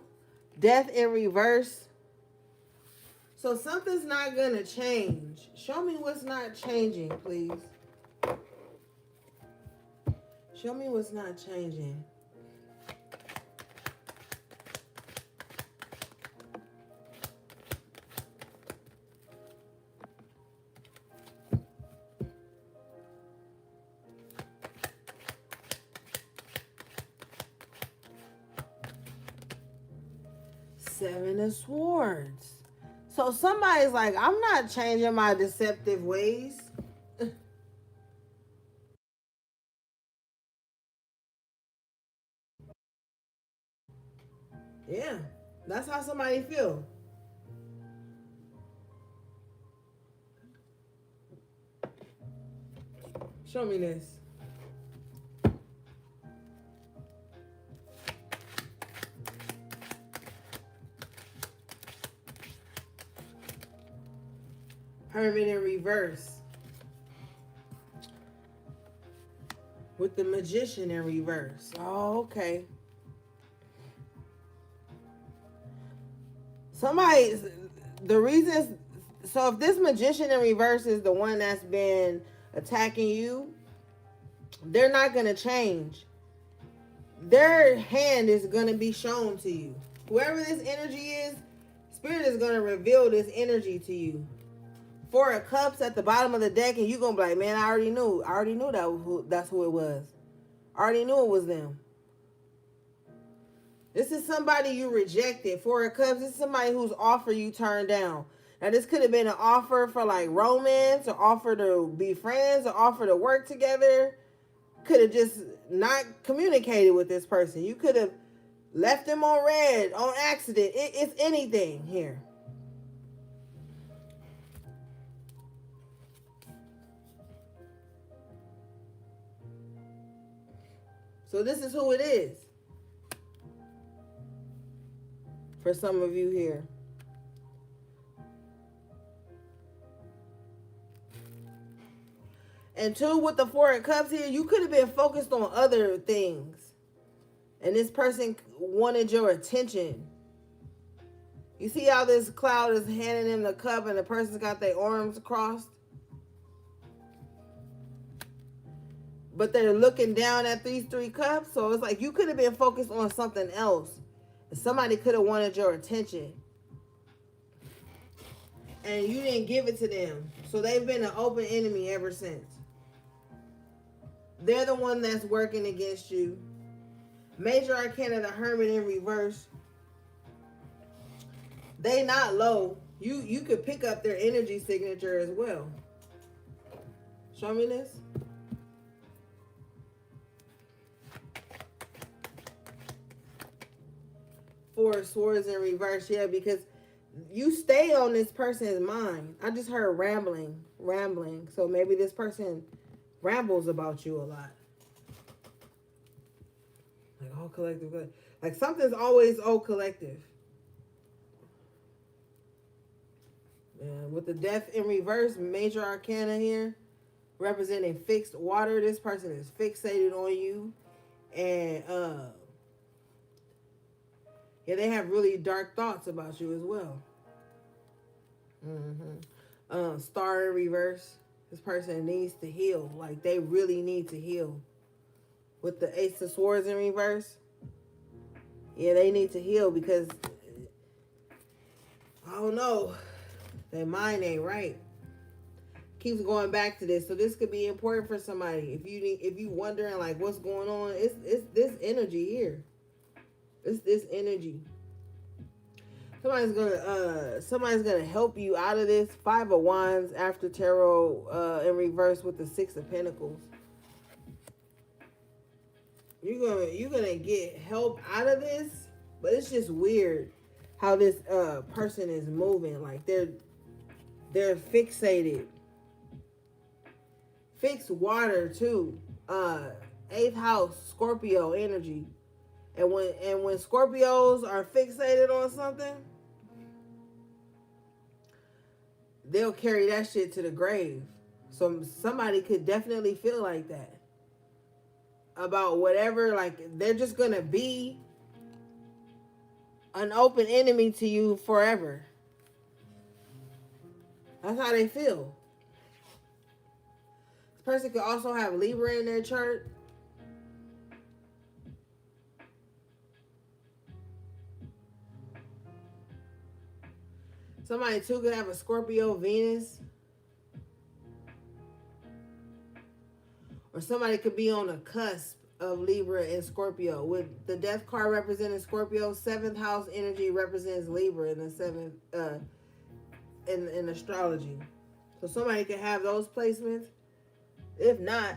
Death in reverse. So something's not going to change. Show me what's not changing, please. Show me what's not changing. Seven of Swords. So somebody's like, I'm not changing my deceptive ways. Yeah, that's how somebody feel. Show me this. Hermit in reverse. With the Magician in reverse. Oh, okay. Somebody, the reason, so if this Magician in reverse is the one that's been attacking you, they're not going to change. Their hand is going to be shown to you. Whoever this energy is, Spirit is going to reveal this energy to you. Four of Cups at the bottom of the deck, and you're going to be like, man, I already knew that's who it was. I already knew it was them. This is somebody you rejected. Four of Cups, this is somebody whose offer you turned down. Now, this could have been an offer for like romance, or offer to be friends, or offer to work together. Could have just not communicated with this person. You could have left them on red on accident. It's anything here. So this is who it is. For some of you here. And two, with the Four of Cups here, you could have been focused on other things. And this person wanted your attention. You see how this cloud is handing him the cup and the person's got their arms crossed? But they're looking down at these three cups. So it's like you could have been focused on something else. Somebody could have wanted your attention. And you didn't give it to them. So they've been an open enemy ever since. They're the one that's working against you. Major Arcana, the Hermit in reverse. They not low. You could pick up their energy signature as well. Show me this. Four of Swords in reverse, yeah, because you stay on this person's mind. I just heard rambling. So maybe this person rambles about you a lot. Like all collective. Like something's always all collective. And with the Death in reverse, Major Arcana here, representing fixed water. This person is fixated on you. And yeah, they have really dark thoughts about you as well. Star in reverse. This person needs to heal. Like they really need to heal. With the Ace of Swords in reverse. Yeah, they need to heal because I don't know. Their mind ain't right. Keeps going back to this. So this could be important for somebody. If you wondering like what's going on, it's this energy here. It's this energy. Somebody's gonna help you out of this. Five of Wands after Tarot in reverse with the Six of Pentacles. You're gonna get help out of this, but it's just weird how this person is moving. Like they're fixated. Fixed water too. 8th house Scorpio energy. And when Scorpios are fixated on something, they'll carry that shit to the grave. So somebody could definitely feel like that. About whatever, like they're just gonna be an open enemy to you forever. That's how they feel. This person could also have Libra in their chart. Somebody too could have a Scorpio Venus. Or somebody could be on the cusp of Libra and Scorpio. With the death card representing Scorpio, 7th house energy represents Libra in the 7th in astrology. So somebody could have those placements. If not,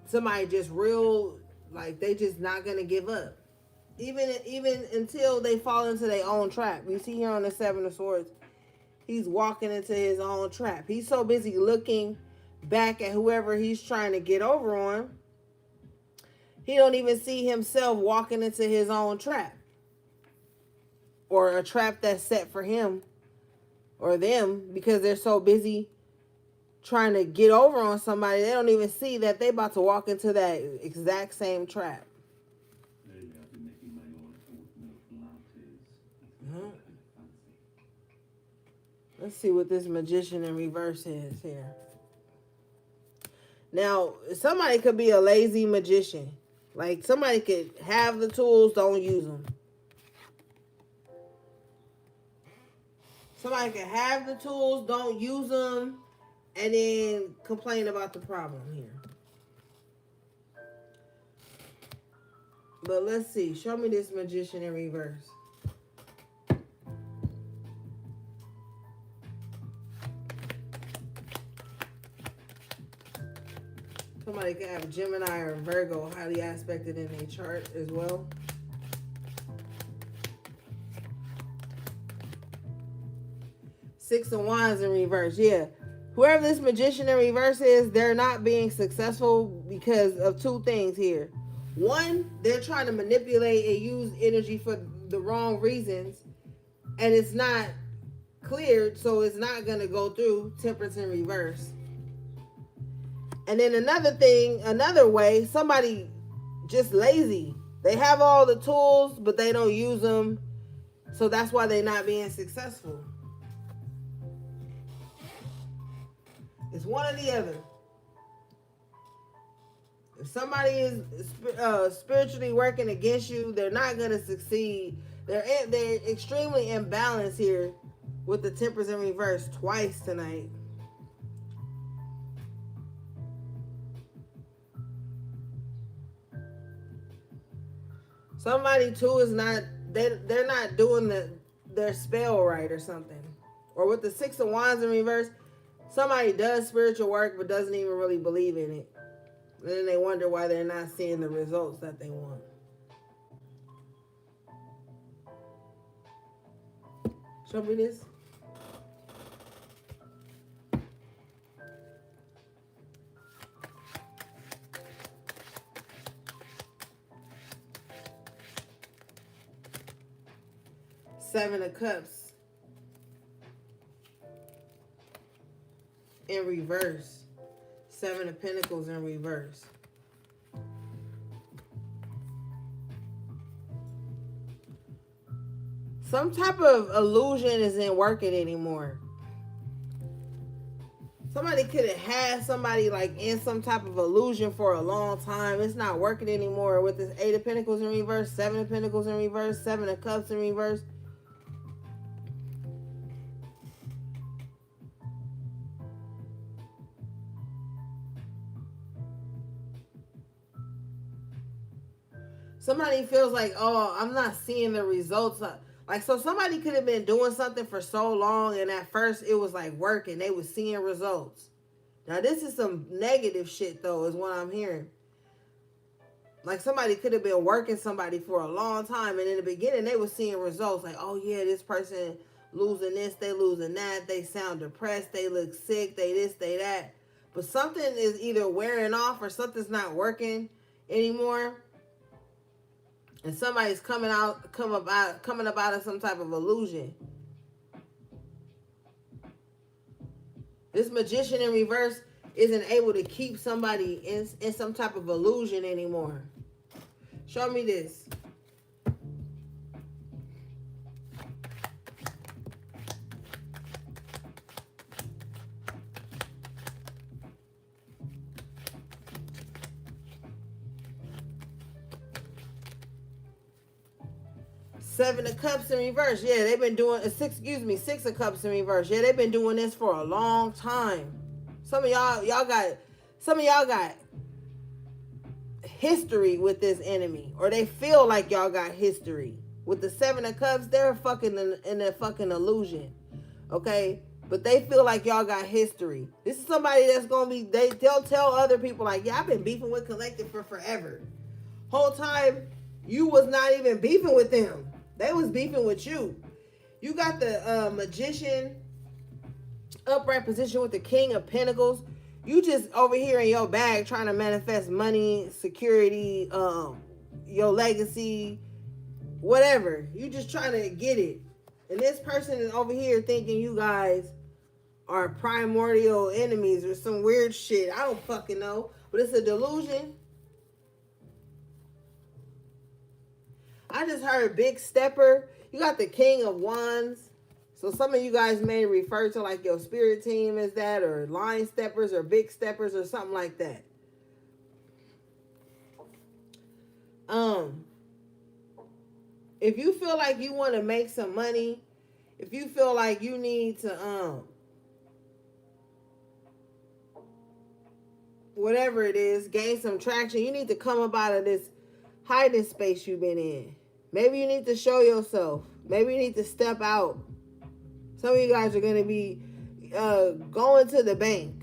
somebody just real, like, they just not gonna give up. Even until they fall into their own trap. You see here on the 7 of Swords, he's walking into his own trap. He's so busy looking back at whoever he's trying to get over on, he don't even see himself walking into his own trap, or a trap that's set for him or them, because they're so busy trying to get over on somebody. They don't even see that they about to walk into that exact same trap. Let's see what this Magician in reverse is here. Now, somebody could be a lazy magician. Like, somebody could have the tools, don't use them. Somebody could have the tools, don't use them, and then complain about the problem here. But let's see. Show me this Magician in reverse. Somebody could have Gemini or Virgo highly aspected in their chart as well. Six of Wands in reverse. Yeah. Whoever this Magician in reverse is, they're not being successful because of two things here. One, they're trying to manipulate and use energy for the wrong reasons, and it's not cleared, so it's not going to go through. Temperance in reverse. And then another thing, another way, somebody just lazy. They have all the tools, but they don't use them. So that's why they're not being successful. It's one or the other. If somebody is spiritually working against you, they're not going to succeed. They're extremely imbalanced here with the Temperance in reverse twice tonight. Somebody too is not, they're not doing their spell right or something. Or with the Six of Wands in reverse, somebody does spiritual work but doesn't even really believe in it. And then they wonder why they're not seeing the results that they want. Show me this. Seven of Cups in reverse. Seven of Pentacles in reverse. Some type of illusion isn't working anymore. Somebody could have had somebody like in some type of illusion for a long time. It's not working anymore with this Eight of Pentacles in reverse, Seven of Pentacles in reverse, Seven of Cups in reverse. Somebody feels like, oh, I'm not seeing the results. Like, so somebody could have been doing something for so long, and at first it was like working. They were seeing results. Now, this is some negative shit, though, is what I'm hearing. Like, somebody could have been working somebody for a long time, and in the beginning they were seeing results. Like, oh, yeah, this person losing this, they losing that. They sound depressed. They look sick. They this, they that. But something is either wearing off or something's not working anymore. And somebody's coming up out of some type of illusion. This Magician in reverse isn't able to keep somebody in some type of illusion anymore. Show me this. Seven of Cups in reverse. Yeah, they've been doing Six of Cups in reverse. Yeah, they've been doing this for a long time. Some of y'all got history with this enemy, or they feel like y'all got history with the Seven of Cups. They're fucking in a fucking illusion, okay? But they feel like y'all got history. This is somebody that's gonna be. They'll tell other people like, yeah, I've been beefing with Collective for forever. Whole time you was not even beefing with them. They was beefing with you. You got the Magician upright position with the King of Pentacles. You just over here in your bag trying to manifest money, security, your legacy, whatever. You just trying to get it. And this person is over here thinking you guys are primordial enemies or some weird shit. I don't fucking know. But it's a delusion. I just heard Big Stepper. You got the King of Wands. So some of you guys may refer to like your spirit team as that, or line steppers or big steppers or something like that. If you feel like you want to make some money, if you feel like you need to whatever it is, gain some traction, you need to come up out of this hiding space you've been in. Maybe you need to show yourself. Maybe you need to step out. Some of you guys are going to be going to the bank.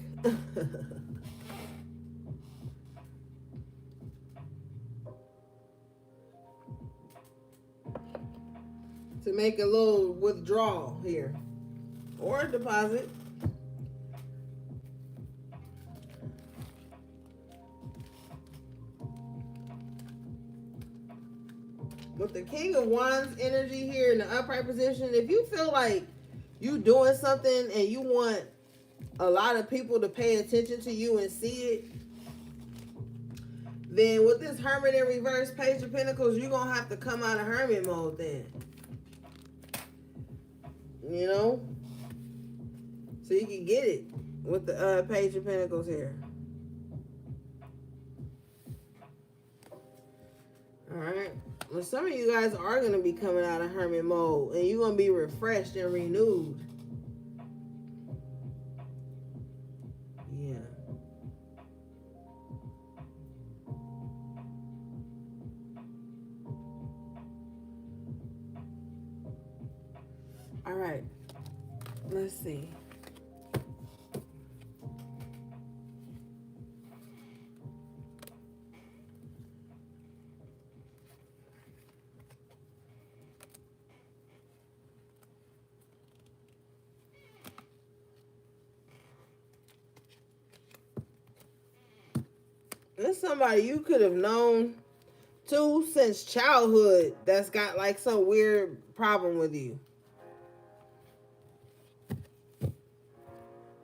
To make a little withdrawal here. Or a deposit. With the King of Wands energy here in the upright position, if you feel like you doing something and you want a lot of people to pay attention to you and see it, then with this Hermit in reverse, Page of Pentacles, you're going to have to come out of Hermit mode then. You know? So you can get it with the Page of Pentacles here. Alright. Well, some of you guys are going to be coming out of Hermit mode, and you're going to be refreshed and renewed. Yeah. All right. Let's see. There's somebody you could have known too since childhood that's got like some weird problem with you.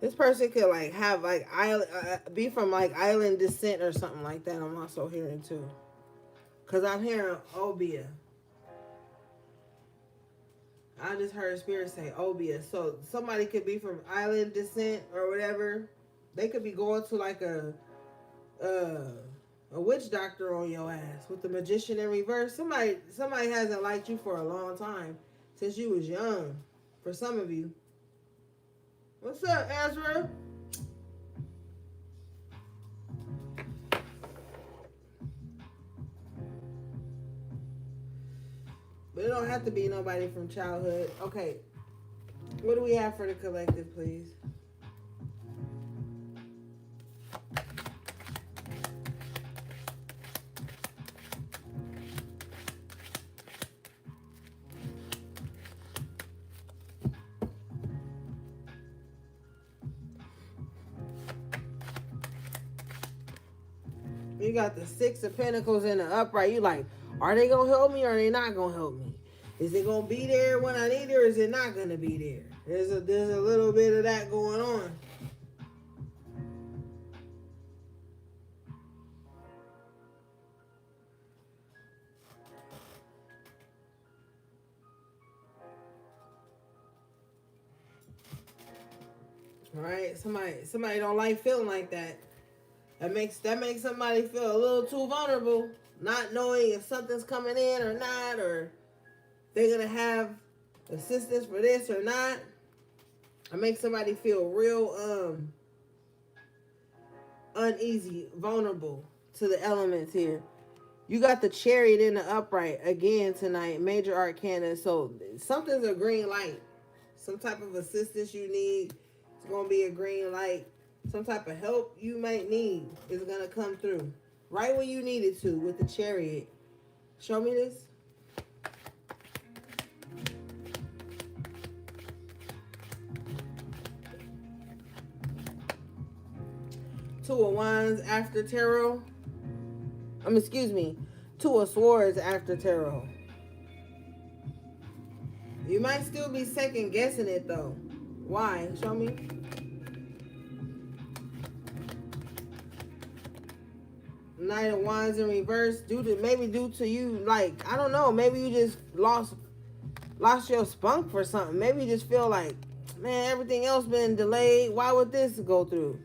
This person could like have like be from like island descent or something like that. I'm also hearing too, cause I'm hearing Obia. I just heard spirit say Obia. So somebody could be from island descent or whatever. They could be going to like a witch doctor on your ass with the Magician in reverse. Somebody hasn't liked you for a long time, since you was young. For some of you. What's up, Ezra? But it don't have to be nobody from childhood. Okay. What do we have for the collective, please? You got the Six of Pentacles in the upright. You like, are they going to help me or are they not going to help me? Is it going to be there when I need it or is it not going to be there? There's a little bit of that going on. All right? Somebody don't like feeling like that. That makes somebody feel a little too vulnerable, not knowing if something's coming in or not, or they're going to have assistance for this or not. I make somebody feel real uneasy, vulnerable to the elements here. You got the Chariot in the upright again tonight, major arcana. So something's a green light. Some type of assistance you need, it's going to be a green light. Some type of help you might need is going to come through right when you need it to with the Chariot. Show me this. Two of Wands after Tarot. Excuse me. Two of Swords after Tarot. You might still be second guessing it though. Why? Show me. Knight of Wands in reverse. Due to you, like, I don't know, maybe you just lost your spunk for something. Maybe you just feel like, man, everything else been delayed. Why would this go through?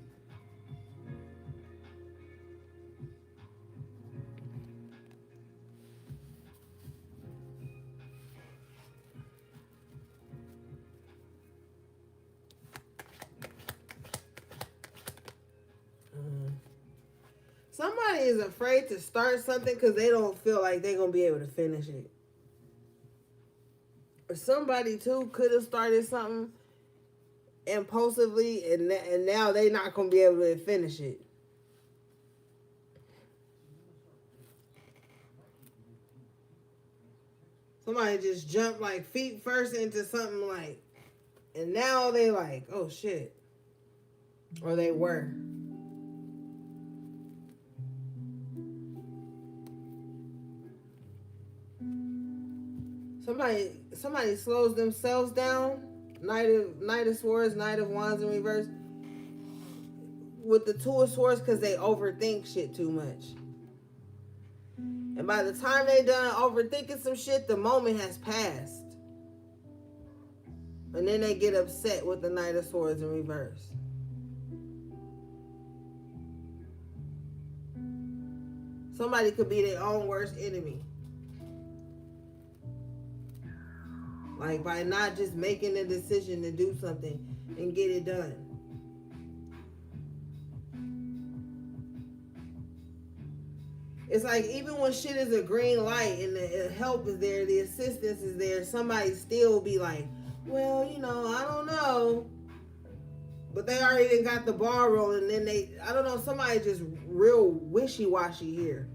Somebody is afraid to start something because they don't feel like they're going to be able to finish it. Or somebody, too, could have started something impulsively and now they're not going to be able to finish it. Somebody just jumped like feet first into something like, and now they like, oh shit. Or they were. Somebody slows themselves down. Knight of Swords, Knight of Wands in reverse. With the Two of Swords because they overthink shit too much. And by the time they done overthinking some shit, the moment has passed. And then they get upset with the Knight of Swords in reverse. Somebody could be their own worst enemy. Like by not just making a decision to do something and get it done. It's like even when shit is a green light and the help is there, the assistance is there, somebody still will be like, well, I don't know. But they already got the ball rolling and then I don't know, somebody just real wishy-washy here.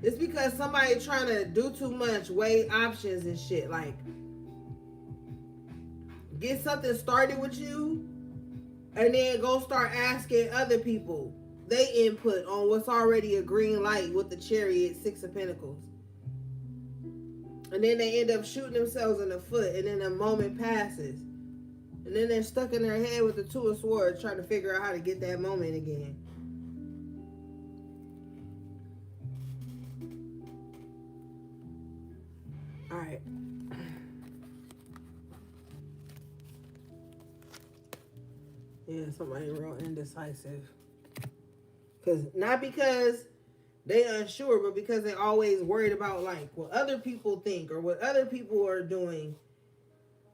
It's because somebody trying to do too much, weigh options and shit. Like, get something started with you, and then go start asking other people they input on what's already a green light with the Chariot, Six of Pentacles. And then they end up shooting themselves in the foot, and then a moment passes. And then they're stuck in their head with the Two of Swords trying to figure out how to get that moment again. All right. Yeah, somebody real indecisive. Not because they unsure, but because they always worried about like what other people think or what other people are doing.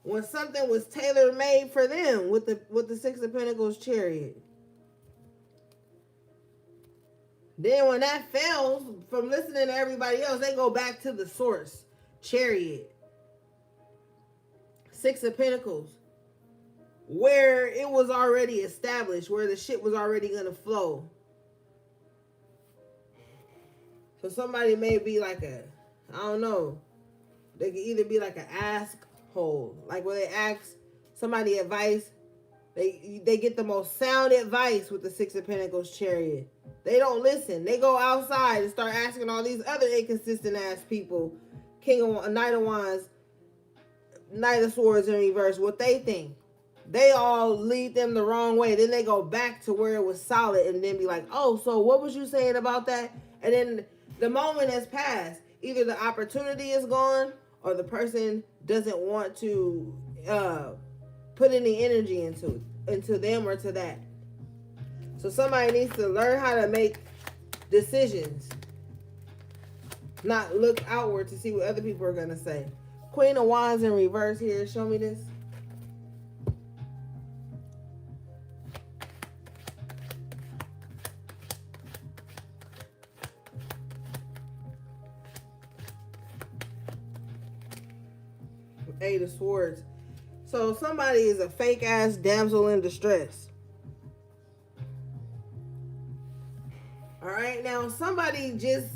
When something was tailor made for them with the Six of Pentacles Chariot. Then when that fails, from listening to everybody else, they go back to the source. Chariot. Six of Pentacles. Where it was already established, where the shit was already gonna flow. So somebody may be like I don't know. They could either be like an ask hole. Like where they ask somebody advice. They get the most sound advice with the Six of Pentacles Chariot. They don't listen. They go outside and start asking all these other inconsistent ass people, Knight of Wands, Knight of Swords in reverse, what they think. They all lead them the wrong way. Then they go back to where it was solid and then be like, oh, so what was you saying about that? And then the moment has passed. Either the opportunity is gone or the person doesn't want to put any energy into them or to that. So somebody needs to learn how to make decisions, not look outward to see what other people are going to say. Queen of Wands in reverse here. Show me this. Eight of Swords. So somebody is a fake ass damsel in distress. All right, now somebody just,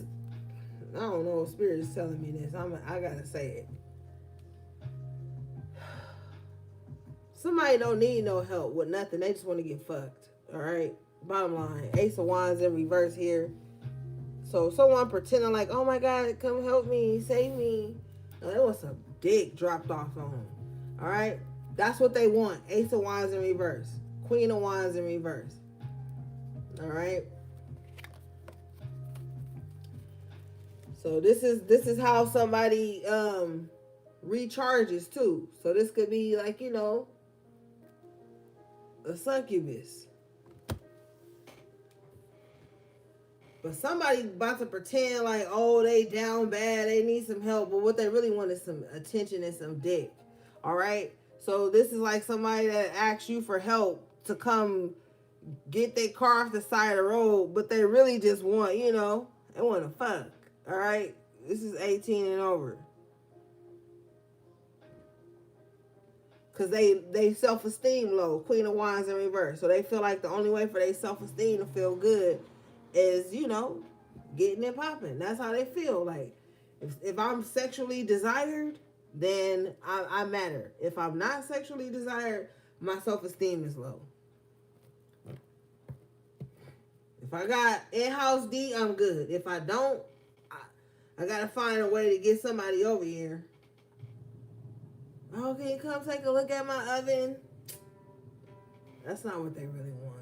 I don't know, Spirit is telling me this. I gotta say it. Somebody don't need no help with nothing. They just want to get fucked. All right. Bottom line, Ace of Wands in reverse here. So someone pretending like, oh my God, come help me, save me. No, that was some dick dropped off on them. All right. That's what they want. Ace of Wands in reverse. Queen of Wands in reverse. All right. So this is how somebody recharges too. So this could be like, you know, a succubus. But somebody about to pretend like, oh, they down bad, they need some help. But what they really want is some attention and some dick. All right? So this is like somebody that asks you for help to come get their car off the side of the road, but they really just want, you know, they want to fuck. All right? This is 18 and over. Because they self-esteem low. Queen of Wands in reverse. So they feel like the only way for their self-esteem to feel good is, you know, getting it popping. That's how they feel. Like, if I'm sexually desired, then I matter. If I'm not sexually desired, my self-esteem is low. If I got in-house D, I'm good. If I don't, I got to find a way to get somebody over here. Oh, can you come take a look at my oven? That's not what they really want.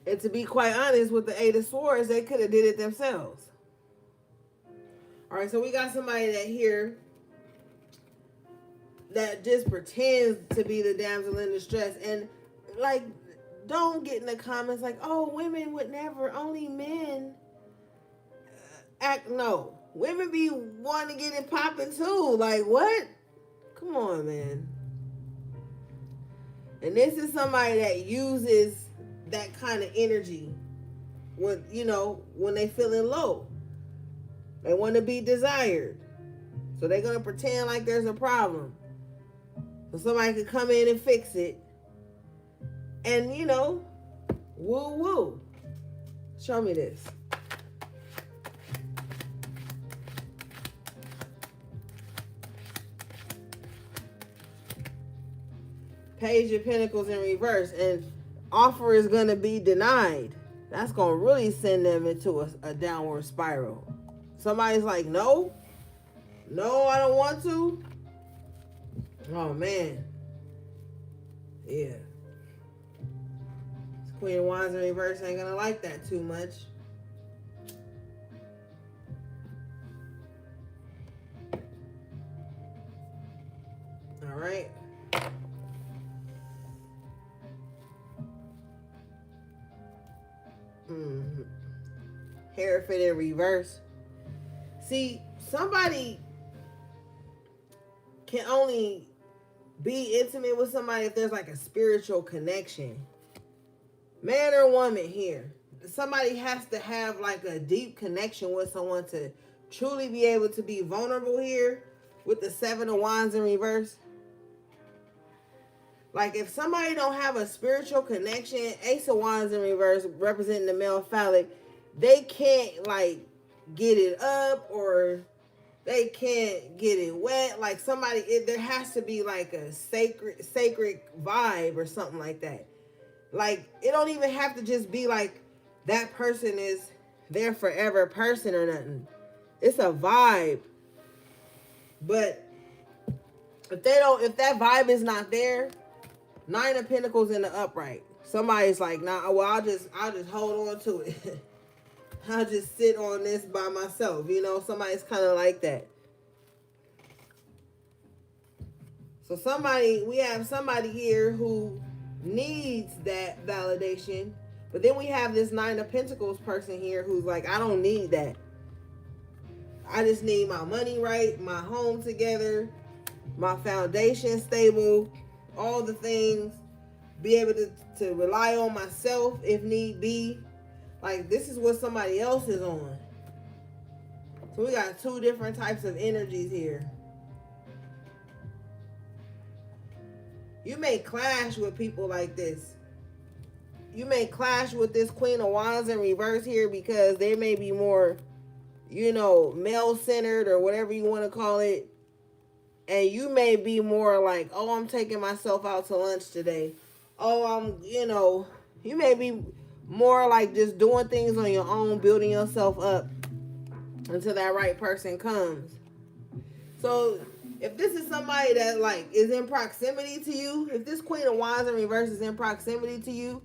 And to be quite honest, with the Eight of Swords, they could have did it themselves. All right, so we got somebody that here that just pretends to be the damsel in distress. And, like, don't get in the comments like, oh, women would never, only men act. No. Women be wanting to get it popping too. Like, what? Come on, man. And this is somebody that uses that kind of energy when, you know, when they feeling low. They want to be desired. So they're going to pretend like there's a problem. So somebody could come in and fix it. And, you know, woo woo. Show me this. Page of Pentacles in reverse. And offer is going to be denied. That's going to really send them into a downward spiral. Somebody's like, no, I don't want to. Oh, man. Yeah. Queen of Wands in reverse ain't going to like that too much. All right. Hierophant in reverse. See, somebody can only be intimate with somebody if there's like a spiritual connection. Man or woman here. Somebody has to have like a deep connection with someone to truly be able to be vulnerable here with the Seven of Wands in reverse. Like, if somebody don't have a spiritual connection, Ace of Wands in reverse representing the male phallic, they can't like get it up or they can't get it wet. Like somebody, there has to be like a sacred vibe or something like that. Like, it don't even have to just be like that person is their forever person or nothing. It's a vibe. But if that vibe is not there, Nine of Pentacles in the upright. Somebody's like, nah, well, I'll just hold on to it. I'll just sit on this by myself. You know, somebody's kind of like that. So we have somebody here who needs that validation. But then we have this Nine of Pentacles person here who's like, I don't need that. I just need my money right, my home together, my foundation stable, all the things, be able to rely on myself if need be. Like, this is what somebody else is on. So we got two different types of energies here. You may clash with people like this. You may clash with this Queen of Wands in reverse here because they may be more, you know, male-centered or whatever you want to call it. And you may be more like, oh, I'm taking myself out to lunch today. Oh, you may be more like just doing things on your own, building yourself up until that right person comes. So if this is somebody that like is in proximity to you, if this Queen of Wands in reverse is in proximity to you,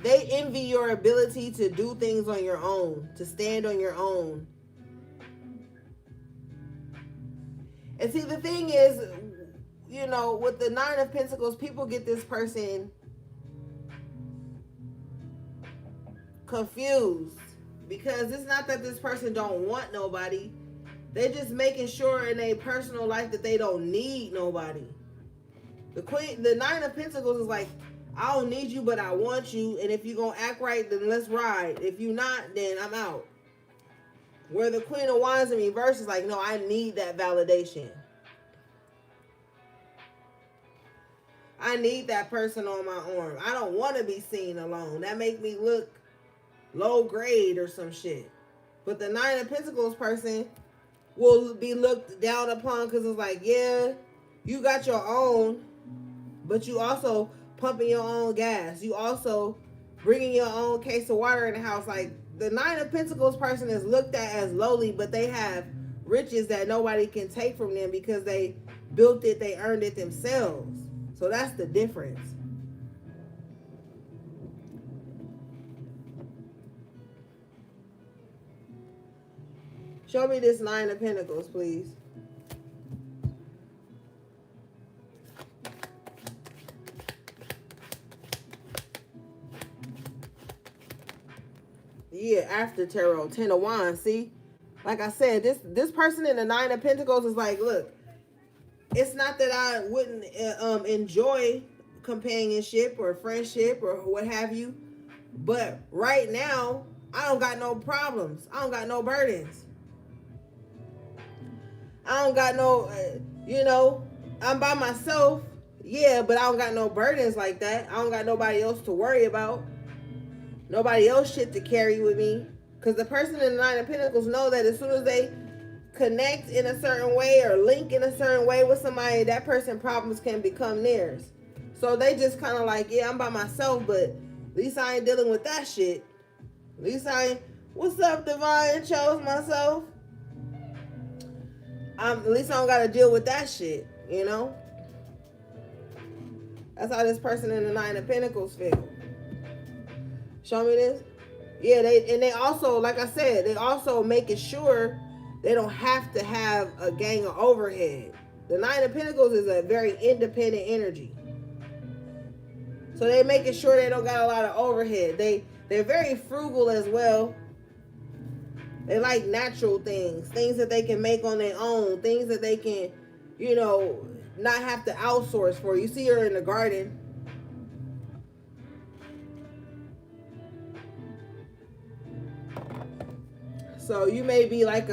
they envy your ability to do things on your own, to stand on your own. And see, the thing is, you know, with the Nine of Pentacles, people get this person confused because it's not that this person don't want nobody. They're just making sure in their personal life that they don't need nobody. The Nine of Pentacles is like, I don't need you, but I want you. And if you're going to act right, then let's ride. If you're not, then I'm out. Where the Queen of Wands in reverse is like, no, I need that validation. I need that person on my arm. I don't want to be seen alone. That make me look low grade or some shit. But the Nine of Pentacles person will be looked down upon because it's like, yeah, you got your own, but you also pumping your own gas. You also bringing your own case of water in the house. Like, the Nine of Pentacles person is looked at as lowly, but they have riches that nobody can take from them because they built it, they earned it themselves. So that's the difference. Show me this Nine of Pentacles, please. Yeah, after tarot, Ten of Wands. See, like I said, this person in the Nine of Pentacles is like, look, it's not that I wouldn't enjoy companionship or friendship or what have you, but right now I don't got no problems. I don't got no burdens. I don't got no, I'm by myself. Yeah, but I don't got no burdens like that. I don't got nobody else to worry about. Nobody else shit to carry with me. Because the person in the Nine of Pentacles know that as soon as they connect in a certain way or link in a certain way with somebody, that person's problems can become theirs. So they just kind of like, yeah, I'm by myself, but at least I ain't dealing with that shit. At least I ain't, what's up, Divine? Chose myself. At least I don't got to deal with that shit, you know? That's how this person in the Nine of Pentacles feel. Show me this. Yeah, they also, like I said, they also making sure they don't have to have a gang of overhead. The Nine of Pentacles is a very independent energy. So they're making sure they don't got a lot of overhead. They're very frugal as well. They like natural things that they can make on their own, things that they can, not have to outsource for. You see her in the garden. So you may be like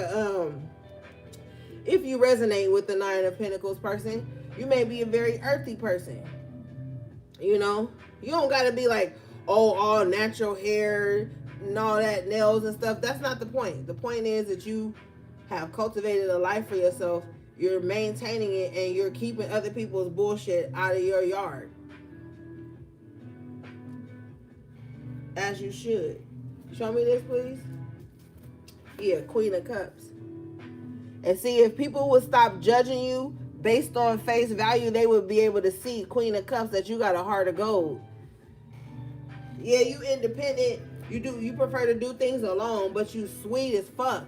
if you resonate with the Nine of Pentacles person, you may be a very earthy person. You don't got to be like, oh, all natural hair and all that, nails and stuff. That's not the point. The point is that you have cultivated a life for yourself. You're maintaining it and you're keeping other people's bullshit out of your yard. As you should. Show me this, please. Yeah, Queen of Cups. And see, if people would stop judging you based on face value, they would be able to see, Queen of Cups, that you got a heart of gold. Yeah, you independent. You prefer to do things alone, but you sweet as fuck.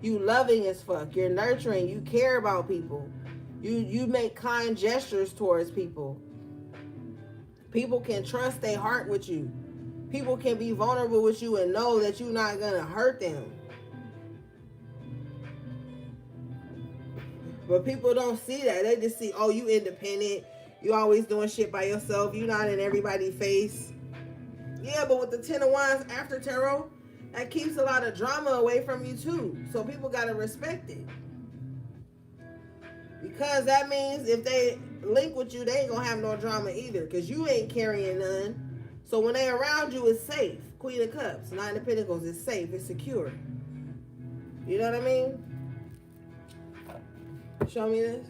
You loving as fuck. You're nurturing. You care about people. You make kind gestures towards people. People can trust their heart with you. People can be vulnerable with you and know that you're not gonna hurt them. But people don't see that. They just see, oh, you independent. You always doing shit by yourself. You not in everybody's face. Yeah, but with the Ten of Wands after tarot, that keeps a lot of drama away from you too. So people gotta respect it. Because that means if they link with you, they ain't gonna have no drama either. Because you ain't carrying none. So when they around you, it's safe. Queen of Cups, Nine of Pentacles, it's safe, it's secure. You know what I mean? Show me this.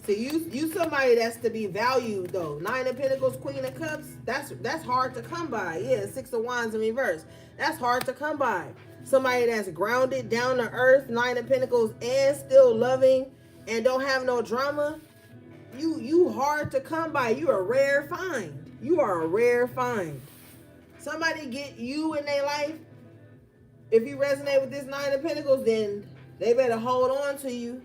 See, you somebody that's to be valued though. Nine of Pentacles, Queen of Cups, that's hard to come by. Yeah, Six of Wands in reverse. That's hard to come by. Somebody that's grounded, down to earth, Nine of Pentacles, and still loving and don't have no drama. You hard to come by. You a rare find. You are a rare find. Somebody get you in their life. If you resonate with this Nine of Pentacles, then they better hold on to you.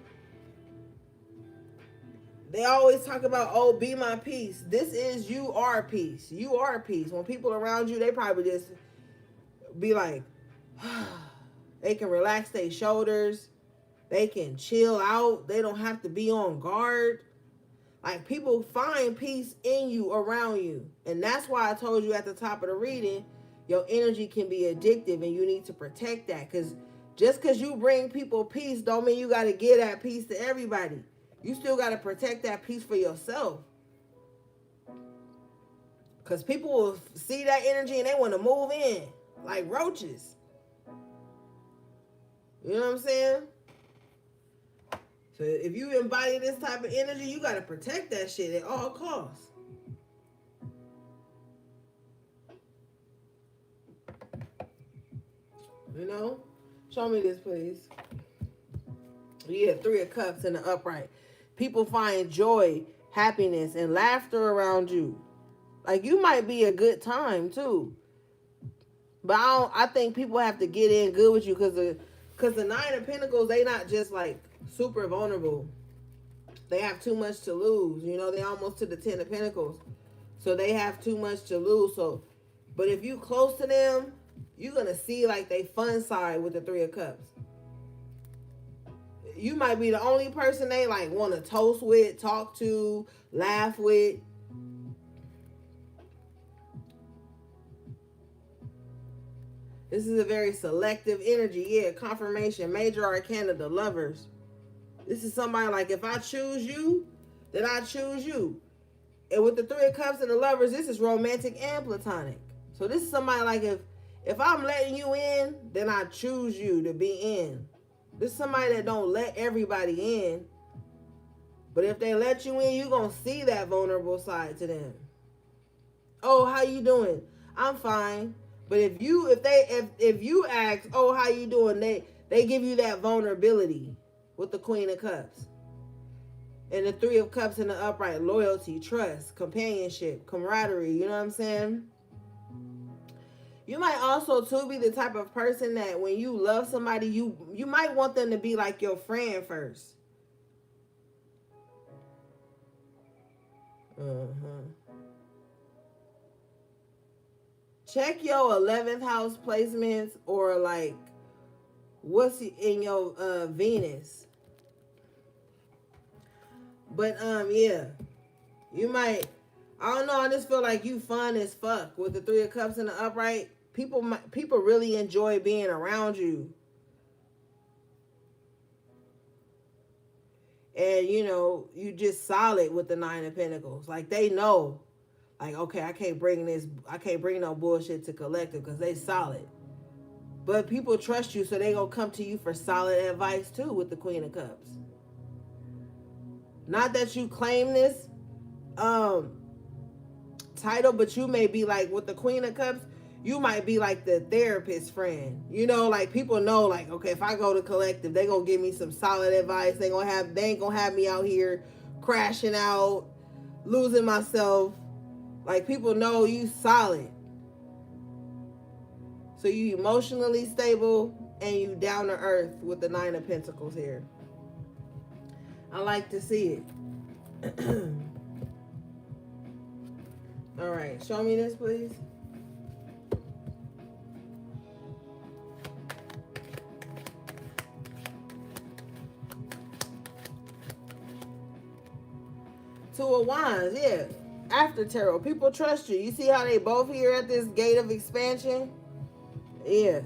They always talk about, oh, be my peace. This is you are peace. You are peace. When people around you, they probably just be like, they can relax their shoulders. They can chill out. They don't have to be on guard. Like, people find peace in you, around you. And that's why I told you at the top of the reading, your energy can be addictive and you need to protect that. Because just because you bring people peace don't mean you got to give that peace to everybody. You still got to protect that peace for yourself. Because people will see that energy and they want to move in like roaches. You know what I'm saying? So if you embody this type of energy, you got to protect that shit at all costs. You know? Show me this, please. Yeah, Three of Cups in the upright. People find joy, happiness, and laughter around you. Like, you might be a good time, too. But I think people have to get in good with you because the Nine of Pentacles, they not just, like, super vulnerable. They have too much to lose. You know, they almost to the Ten of Pentacles. So they have too much to lose. So, but if you close to them, you're going to see, like, they fun side with the Three of Cups. You might be the only person they, like, want to toast with, talk to, laugh with. This is a very selective energy. Yeah, confirmation. Major Arcana, the Lovers. This is somebody like, if I choose you, then I choose you. And with the Three of Cups and the Lovers, this is romantic and platonic. So this is somebody like, if I'm letting you in, then I choose you to be in. This is somebody that don't let everybody in. But if they let you in, you're going to see that vulnerable side to them. Oh, how you doing? I'm fine. But if you ask, oh, how you doing? They give you that vulnerability with the Queen of Cups. And the Three of Cups in the upright, loyalty, trust, companionship, camaraderie, you know what I'm saying? You might also, too, be the type of person that when you love somebody, you might want them to be like your friend first. Check your 11th house placements or like what's in your Venus. But yeah, you might, I don't know, I just feel like you fun as fuck with the Three of Cups in the upright. People really enjoy being around you. And you know, you just solid with the Nine of Pentacles. Like, they know, like, okay, I can't bring no bullshit to collective because they solid. But people trust you, so they gonna come to you for solid advice too with the Queen of Cups. Not that you claim this title, but you may be like, with the Queen of Cups, you might be like the therapist friend. You know, like, people know, like, okay, if I go to collective, they gonna give me some solid advice. They ain't gonna have me out here crashing out, losing myself. Like, people know you solid. So you emotionally stable and you down to earth with the Nine of Pentacles here. I like to see it. All right, show me this, please. Two of Wands, yeah. After tarot, people trust you. You see how they both here at this gate of expansion? Yeah.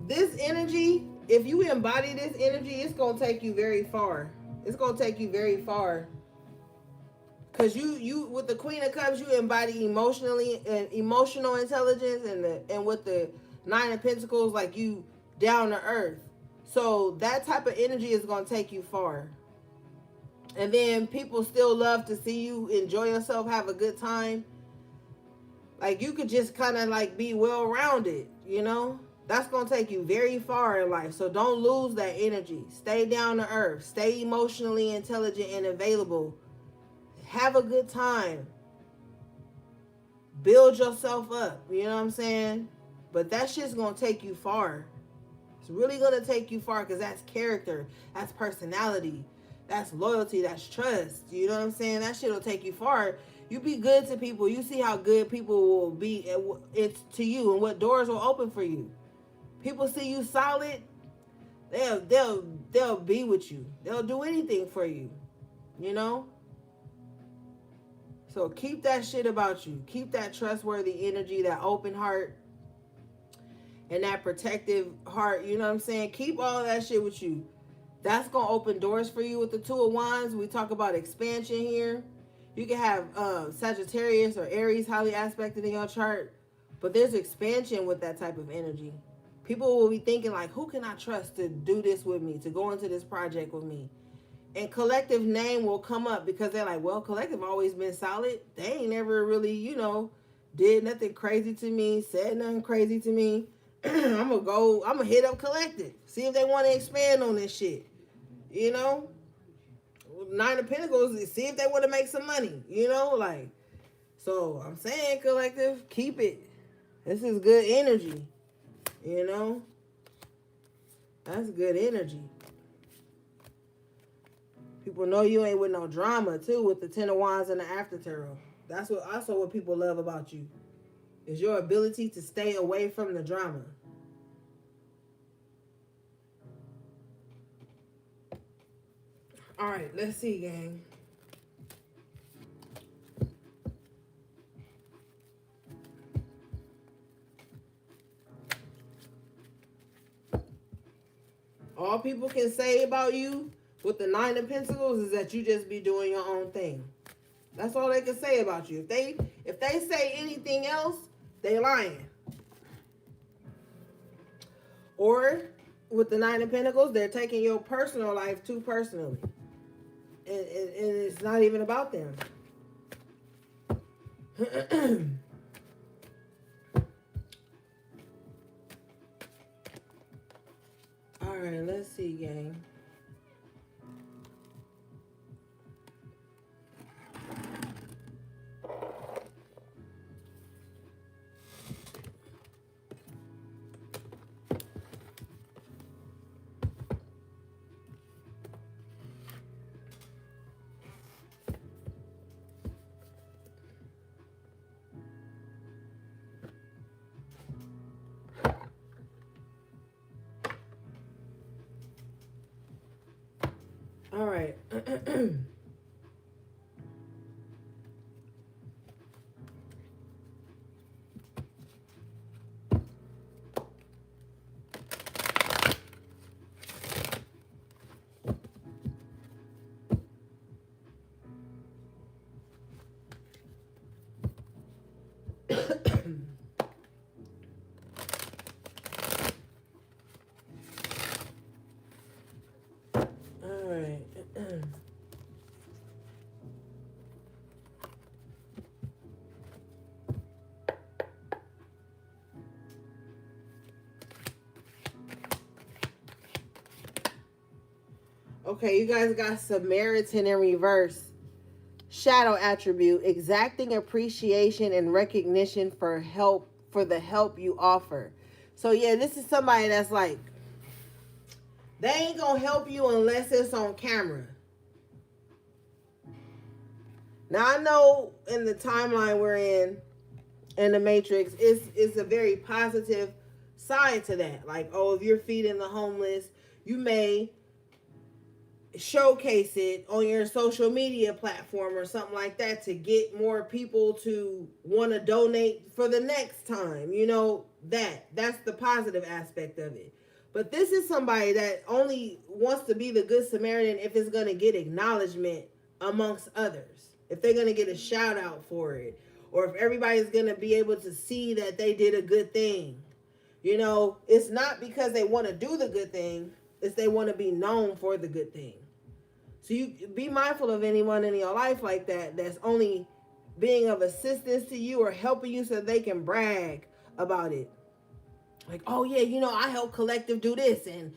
This energy, if you embody this energy, it's going to take you very far. It's going to take you very far. Because you with the Queen of Cups, you embody emotional intelligence, and with the Nine of Pentacles, like, you down to earth. So that type of energy is going to take you far. And then people still love to see you enjoy yourself, have a good time. Like, you could just kind of like be well-rounded, you know? That's going to take you very far in life. So don't lose that energy. Stay down to earth. Stay emotionally intelligent and available. Have a good time. Build yourself up. You know what I'm saying? But that shit's going to take you far. It's really going to take you far because that's character. That's personality. That's loyalty. That's trust. You know what I'm saying? That shit will take you far. You be good to people. You see how good people will be it's to you and what doors will open for you. People see you solid, they'll be with you. They'll do anything for you. You know? So keep that shit about you. Keep that trustworthy energy, that open heart, and that protective heart. You know what I'm saying? Keep all of that shit with you. That's going to open doors for you with the Two of Wands. We talk about expansion here. You can have Sagittarius or Aries highly aspected in your chart. But there's expansion with that type of energy. People will be thinking, like, who can I trust to do this with me, to go into this project with me? And collective name will come up because they're like, well, collective always been solid. They ain't never really, did nothing crazy to me, said nothing crazy to me. I'm going to hit up collective. See if they want to expand on this shit. You know? Nine of Pentacles, see if they want to make some money. Like, so I'm saying, collective, keep it. This is good energy. That's good energy. People know you ain't with no drama, too, with the Ten of Wands and the After Tarot. That's also what people love about you, is your ability to stay away from the drama. All right, let's see, gang. All people can say about you with the Nine of Pentacles is that you just be doing your own thing. That's all they can say about you. If they say anything else, they lying. Or with the Nine of Pentacles, they're taking your personal life too personally. And it's not even about them. All right, let's see, gang. All right. Okay, you guys got Samaritan in reverse. shadow attribute, exacting appreciation and recognition for the help you offer. So yeah, this is somebody that's like, they ain't gonna help you unless it's on camera. Now I know in the timeline we're in the Matrix, it's a very positive side to that. Like, oh, if you're feeding the homeless, you may showcase it on your social media platform or something like that to get more people to want to donate for the next time. You know, that's the positive aspect of it. But this is somebody that only wants to be the good Samaritan if it's going to get acknowledgement amongst others, if they're going to get a shout out for it, or if everybody's going to be able to see that they did a good thing. You know, it's not because they want to do the good thing, it's they want to be known for the good thing. So you be mindful of anyone in your life like that that's only being of assistance to you or helping you so they can brag about it. Like, oh yeah, you know, I helped Collective do this, and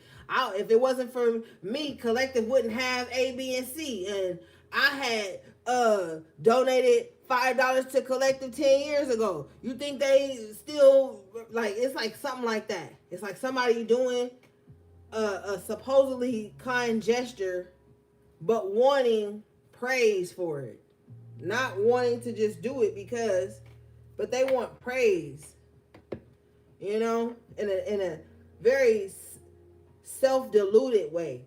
if it wasn't for me, Collective wouldn't have A, B, and C, and I had donated $5 to Collective 10 years ago. You think they still, like, it's like something like that. It's like somebody doing a supposedly kind gesture but wanting praise for it, not wanting to just do it because, but they want praise, you know, in a very self-deluded way.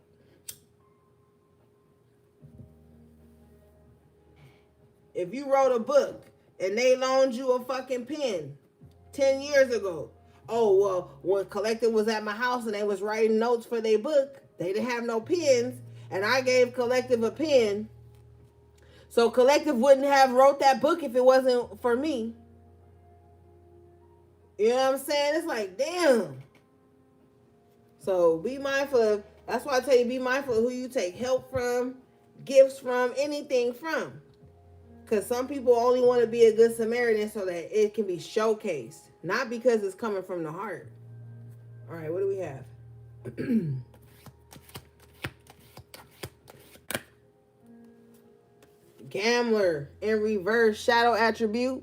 If you wrote a book and they loaned you a fucking pen 10 years ago, oh, well, when Collective was at my house and they was writing notes for their book, they didn't have no pens, and I gave Collective a pen. So Collective wouldn't have wrote that book if it wasn't for me. You know what I'm saying? It's like, damn. So be mindful of, that's why I tell you, be mindful of who you take help from, gifts from, anything from. Because some people only want to be a good Samaritan so that it can be showcased, not because it's coming from the heart. All right, what do we have? Gambler in reverse, shadow attribute,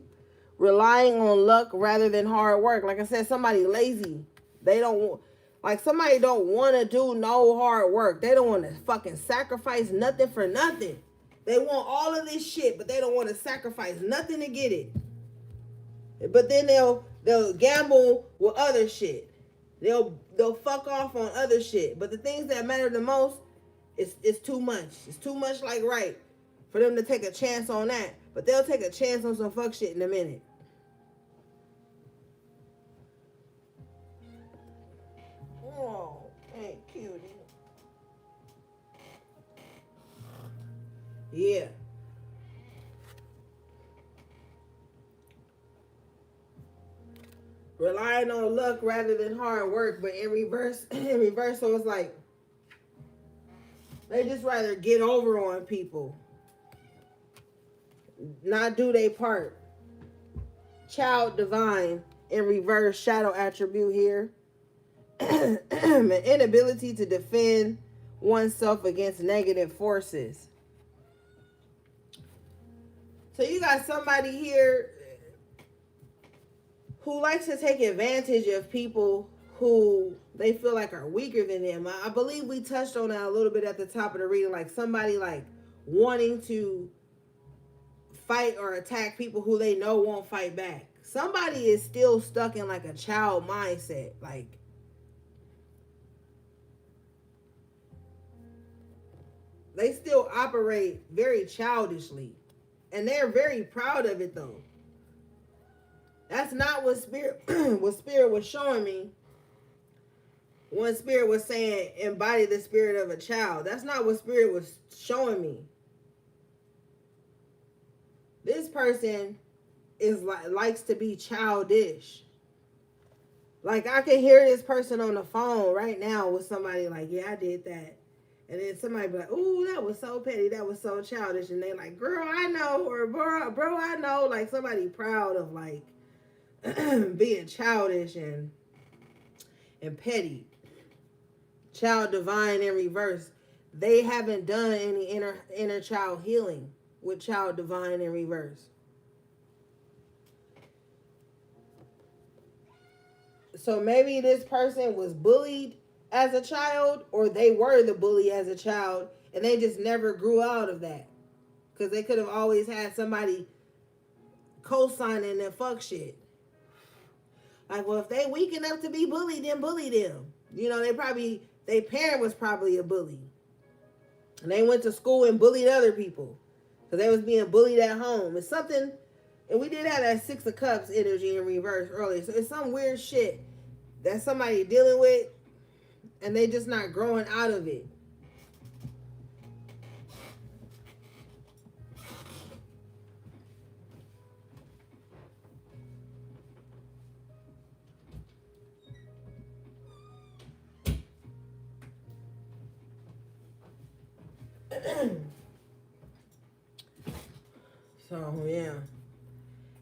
relying on luck rather than hard work. Like I said, somebody lazy. They don't, like, somebody don't want to do no hard work. They don't want to fucking sacrifice nothing for nothing. They want all of this shit, but they don't want to sacrifice nothing to get it. But then they'll gamble with other shit. They'll fuck off on other shit. But the things that matter the most, it's too much. It's too much, like, right, for them to take a chance on that. But they'll take a chance on some fuck shit in a minute. Oh, ain't cute. Yeah. Relying on luck rather than hard work, but in reverse, so it's like they just rather get over on people, not do their part. Child divine in reverse, shadow attribute here. An inability to defend oneself against negative forces. So you got somebody here who likes to take advantage of people who they feel like are weaker than them. I believe we touched on that a little bit at the top of the reading, like somebody like wanting to fight or attack people who they know won't fight back. Somebody is still stuck in like a child mindset. Like, they still operate very childishly. And they're very proud of it though. That's not what Spirit was showing me. When Spirit was saying embody the spirit of a child. That's not what Spirit was showing me. This person is likes to be childish. Like, I can hear this person on the phone right now with somebody like, yeah, I did that. And then somebody be like, ooh, that was so petty. That was so childish. And they like, girl, I know. Or bro, I know. Like, somebody proud of like being childish and petty. Child divine in reverse. They haven't done any inner child healing. with child divine in reverse. So maybe this person was bullied as a child, or they were the bully as a child, and they just never grew out of that. Because they could have always had somebody co-signing that fuck shit. Like, well, if they weak enough to be bullied, then bully them. You know, their parent was probably a bully. And they went to school and bullied other people. Because they was being bullied at home. It's something, and we did have that Six of Cups energy in reverse earlier. So it's some weird shit that somebody dealing with, and they just not growing out of it. So yeah.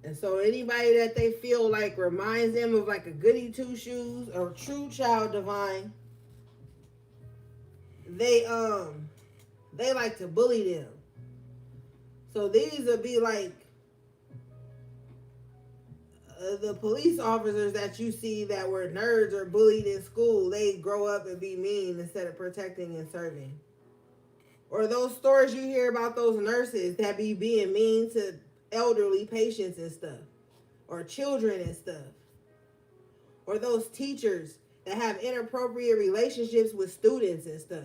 And so anybody that they feel like reminds them of like a goody two shoes or true child divine, they like to bully them. So these would be like the police officers that you see that were nerds or bullied in school. They grow up and be mean instead of protecting and serving. Or those stories you hear about those nurses that be being mean to elderly patients and stuff, or children and stuff, or those teachers that have inappropriate relationships with students and stuff.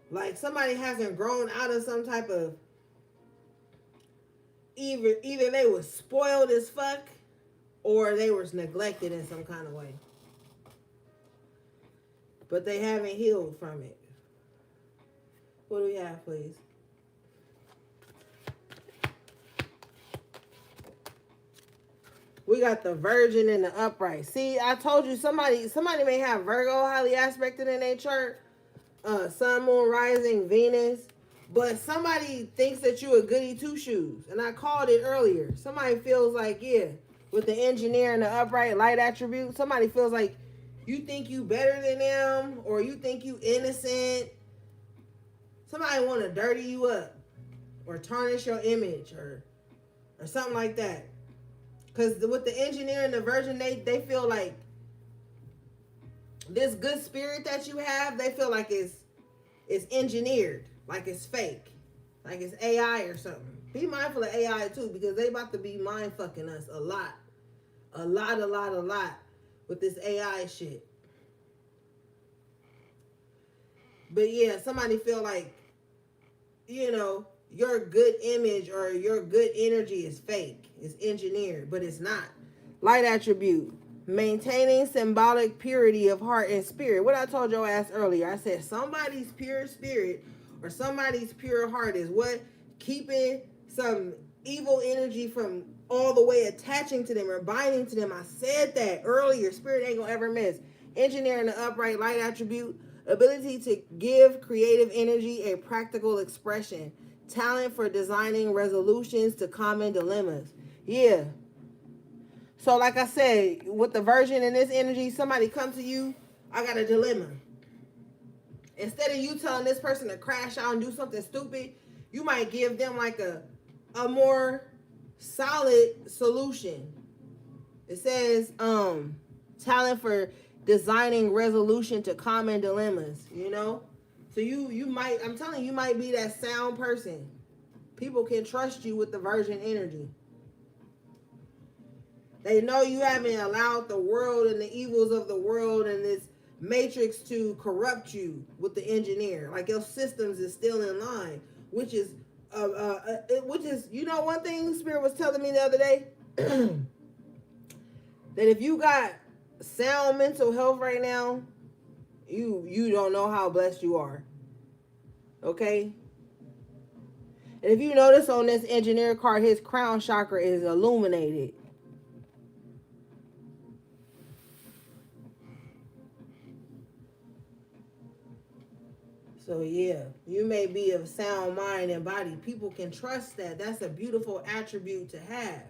Like somebody hasn't grown out of some type of either they was spoiled as fuck or they was neglected in some kind of way. But they haven't healed from it. What do we have, please? We got the Virgin and the Upright. See, I told you somebody may have Virgo highly aspected in their chart. Sun, Moon, Rising, Venus. But somebody thinks that you a goody two shoes. And I called it earlier. Somebody feels like, yeah, with the Engineer and the Upright light attribute, somebody feels like you think you better than them, or you think you innocent. Somebody want to dirty you up or tarnish your image or something like that. Because with the Engineer and the Virgin, they feel like this good spirit that you have, they feel like it's engineered, like it's fake, like it's AI or something. Be mindful of AI too, because they about to be mind fucking us a lot with this AI shit. But yeah, somebody feel like, you know, your good image or your good energy is fake. It's engineered, but it's not. Light attribute. Maintaining symbolic purity of heart and spirit. What I told your ass earlier, I said somebody's pure spirit or somebody's pure heart is what keeping some evil energy from all the way attaching to them or binding to them. I said that earlier. Spirit ain't gonna ever miss. Engineering the upright light attribute. Ability to give creative energy a practical expression. Talent for designing resolutions to common dilemmas. Yeah. So like I said, with the Virgin and this energy, somebody come to you, I got a dilemma. Instead of you telling this person to crash out and do something stupid, you might give them like a more solid solution. It says talent for designing resolution to common dilemmas, you know? So you might, I'm telling you might be that sound person. People can trust you with the Virgin energy. They know you haven't allowed the world and the evils of the world and this matrix to corrupt you with the Engineer. Like your systems is still in line, which is, you know, one thing Spirit was telling me the other day, that if you got sound mental health right now, you don't know how blessed you are. Okay? And if you notice on this Engineer card, his crown chakra is illuminated. So yeah, you may be of sound mind and body. People can trust that. That's a beautiful attribute to have.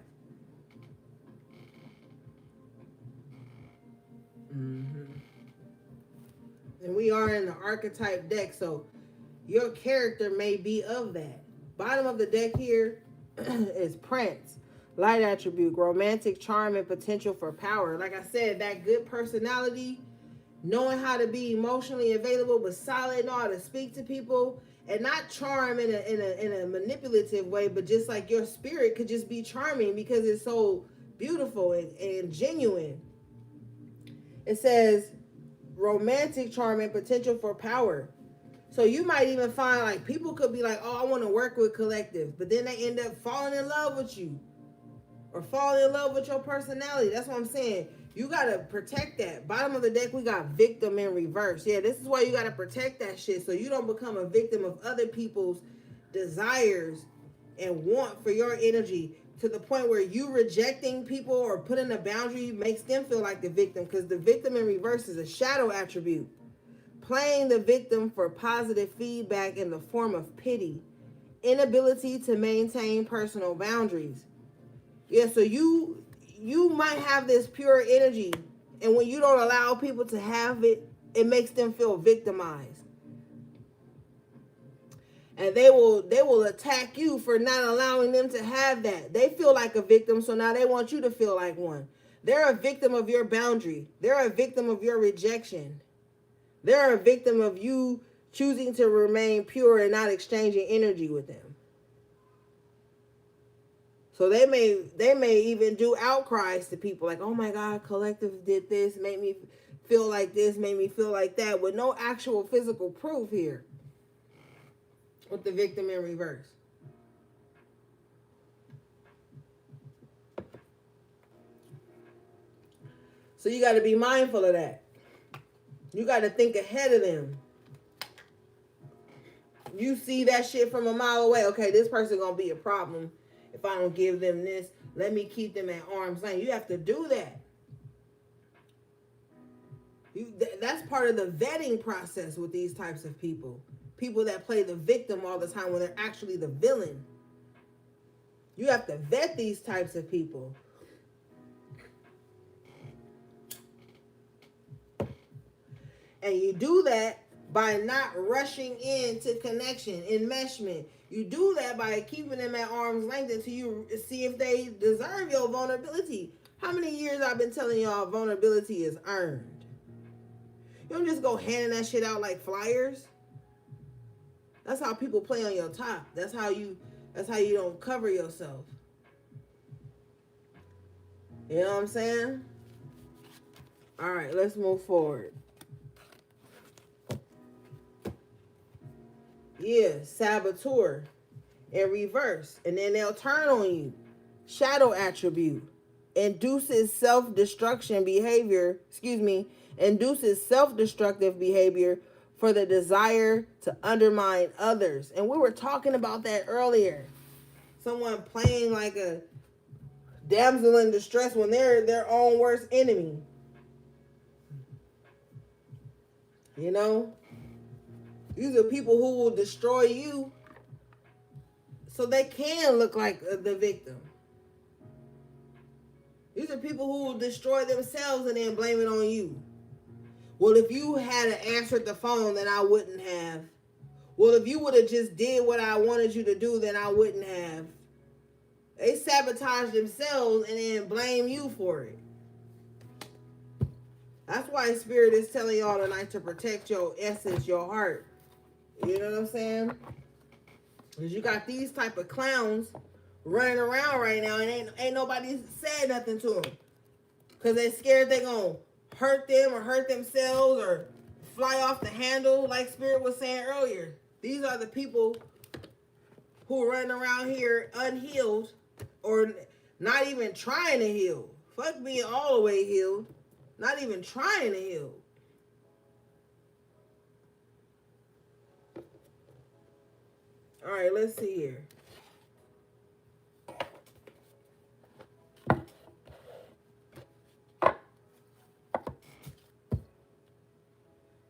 Mm-hmm. And we are in the archetype deck, so your character may be of that. Bottom of the deck here is Prince. Light attribute, romantic charm and potential for power. Like I said, that good personality, knowing how to be emotionally available but solid, know how to speak to people, and not charm in a manipulative way, but just like your spirit could just be charming because it's so beautiful and genuine. It says romantic charm and potential for power. So you might even find like people could be like, oh, I want to work with collectives, but then they end up falling in love with you or falling in love with your personality. That's what I'm saying. You got to protect that. Bottom of the deck, we got victim in reverse. Yeah, this is why you got to protect that shit so you don't become a victim of other people's desires and want for your energy to the point where you rejecting people or putting a boundary makes them feel like the victim, because the victim in reverse is a shadow attribute. Playing the victim for positive feedback in the form of pity, inability to maintain personal boundaries. Yeah, so you might have this pure energy, and when you don't allow people to have it, it makes them feel victimized. And they will attack you for not allowing them to have that. They feel like a victim, so now they want you to feel like one. They're a victim of your boundary. They're a victim of your rejection. They're a victim of you choosing to remain pure and not exchanging energy with them. So they may even do outcries to people like, oh my God, collective did this, made me feel like this, made me feel like that, with no actual physical proof here with the victim in reverse. So you got to be mindful of that. You got to think ahead of them. You see that shit from a mile away. Okay, this person going to be a problem if I don't give them this. Let me keep them at arm's length. You have to do that. That's part of the vetting process with these types of people. People that play the victim all the time when they're actually the villain. You have to vet these types of people. And you do that by not rushing into connection, enmeshment. You do that by keeping them at arm's length until you see if they deserve your vulnerability. How many years I've been telling y'all vulnerability is earned? You don't just go handing that shit out like flyers. That's how people play on your top. That's how you don't cover yourself. You know what I'm saying? All right, let's move forward. Yeah, saboteur in reverse. And then they'll turn on you. Shadow attribute. Induces self-destructive behavior for the desire to undermine others. And we were talking about that earlier. Someone playing like a damsel in distress when they're their own worst enemy. You know? These are people who will destroy you so they can look like the victim. These are people who will destroy themselves and then blame it on you. Well, if you had answered the phone, then I wouldn't have. Well, if you would have just did what I wanted you to do, then I wouldn't have. They sabotage themselves and then blame you for it. That's why Spirit is telling y'all tonight to protect your essence, your heart. You know what I'm saying? Because you got these type of clowns running around right now and ain't nobody said nothing to them. Because they're scared they're going to hurt them or hurt themselves or fly off the handle like Spirit was saying earlier. These are the people who are running around here unhealed or not even trying to heal. Fuck being all the way healed. Not even trying to heal. All right, let's see here.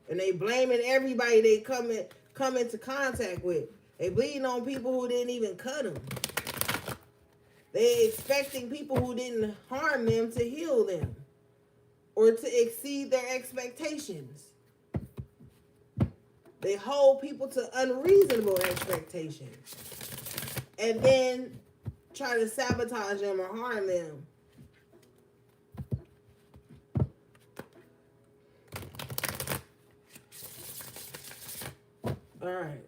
And they blaming everybody they come into contact with. They bleeding on people who didn't even cut them. They expecting people who didn't harm them to heal them or to exceed their expectations. They hold people to unreasonable expectations. and then try to sabotage them or harm them. All right.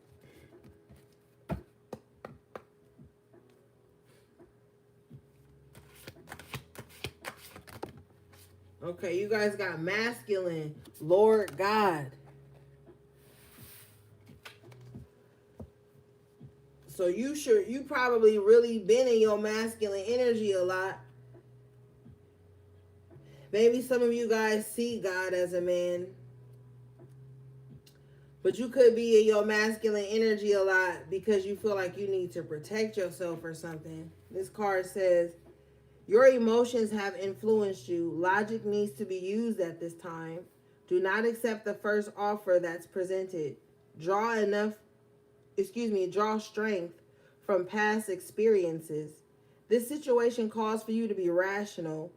Okay, you guys got masculine, Lord God. So you probably really been in your masculine energy a lot. Maybe some of you guys see God as a man. But you could be in your masculine energy a lot because you feel like you need to protect yourself or something. This card says, your emotions have influenced you. Logic needs to be used at this time. Do not accept the first offer that's presented. Draw strength from past experiences. This situation calls for you to be rational.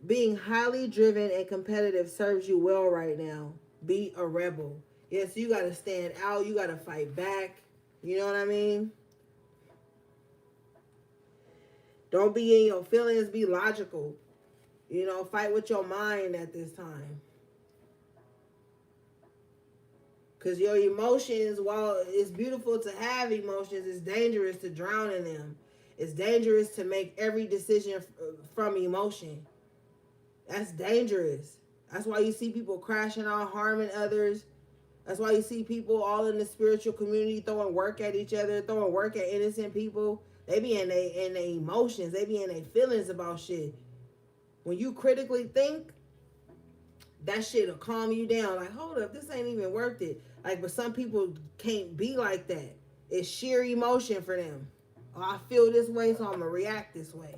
Being highly driven and competitive serves you well right now. Be a rebel. Yes, you got to stand out. You got to fight back. You know what I mean? Don't be in your feelings. Be logical. You know, fight with your mind at this time. Because your emotions, while it's beautiful to have emotions, it's dangerous to drown in them. It's dangerous to make every decision from emotion. That's dangerous. That's why you see people crashing out, harming others. That's why you see people all in the spiritual community throwing work at each other, throwing work at innocent people. They be in their emotions. They be in their feelings about shit. When you critically think, that shit will calm you down. Like, hold up, this ain't even worth it. Like, but some people can't be like that. It's sheer emotion for them. Oh, I feel this way, so I'm going to react this way.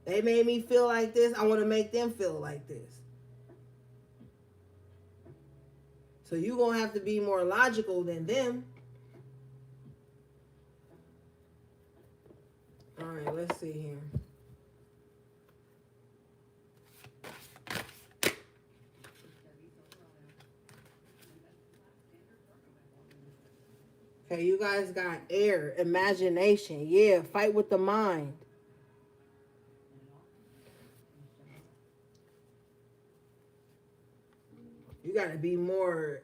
They made me feel like this. I want to make them feel like this. So you're going to have to be more logical than them. All right, let's see here. Okay, you guys got air, imagination. Yeah, fight with the mind. You got to be more,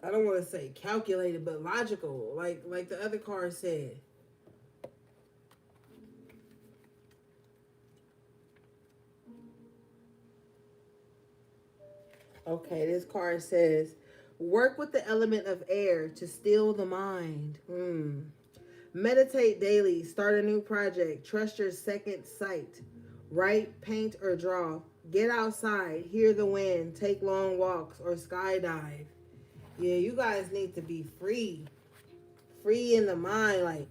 I don't want to say calculated, but logical, like the other card said. Okay, this card says, work with the element of air to still the mind. Meditate daily. Start a new project. Trust your second sight. Write, paint, or draw. Get outside. Hear the wind. Take long walks or skydive. Yeah, you guys need to be free. Free in the mind. Like,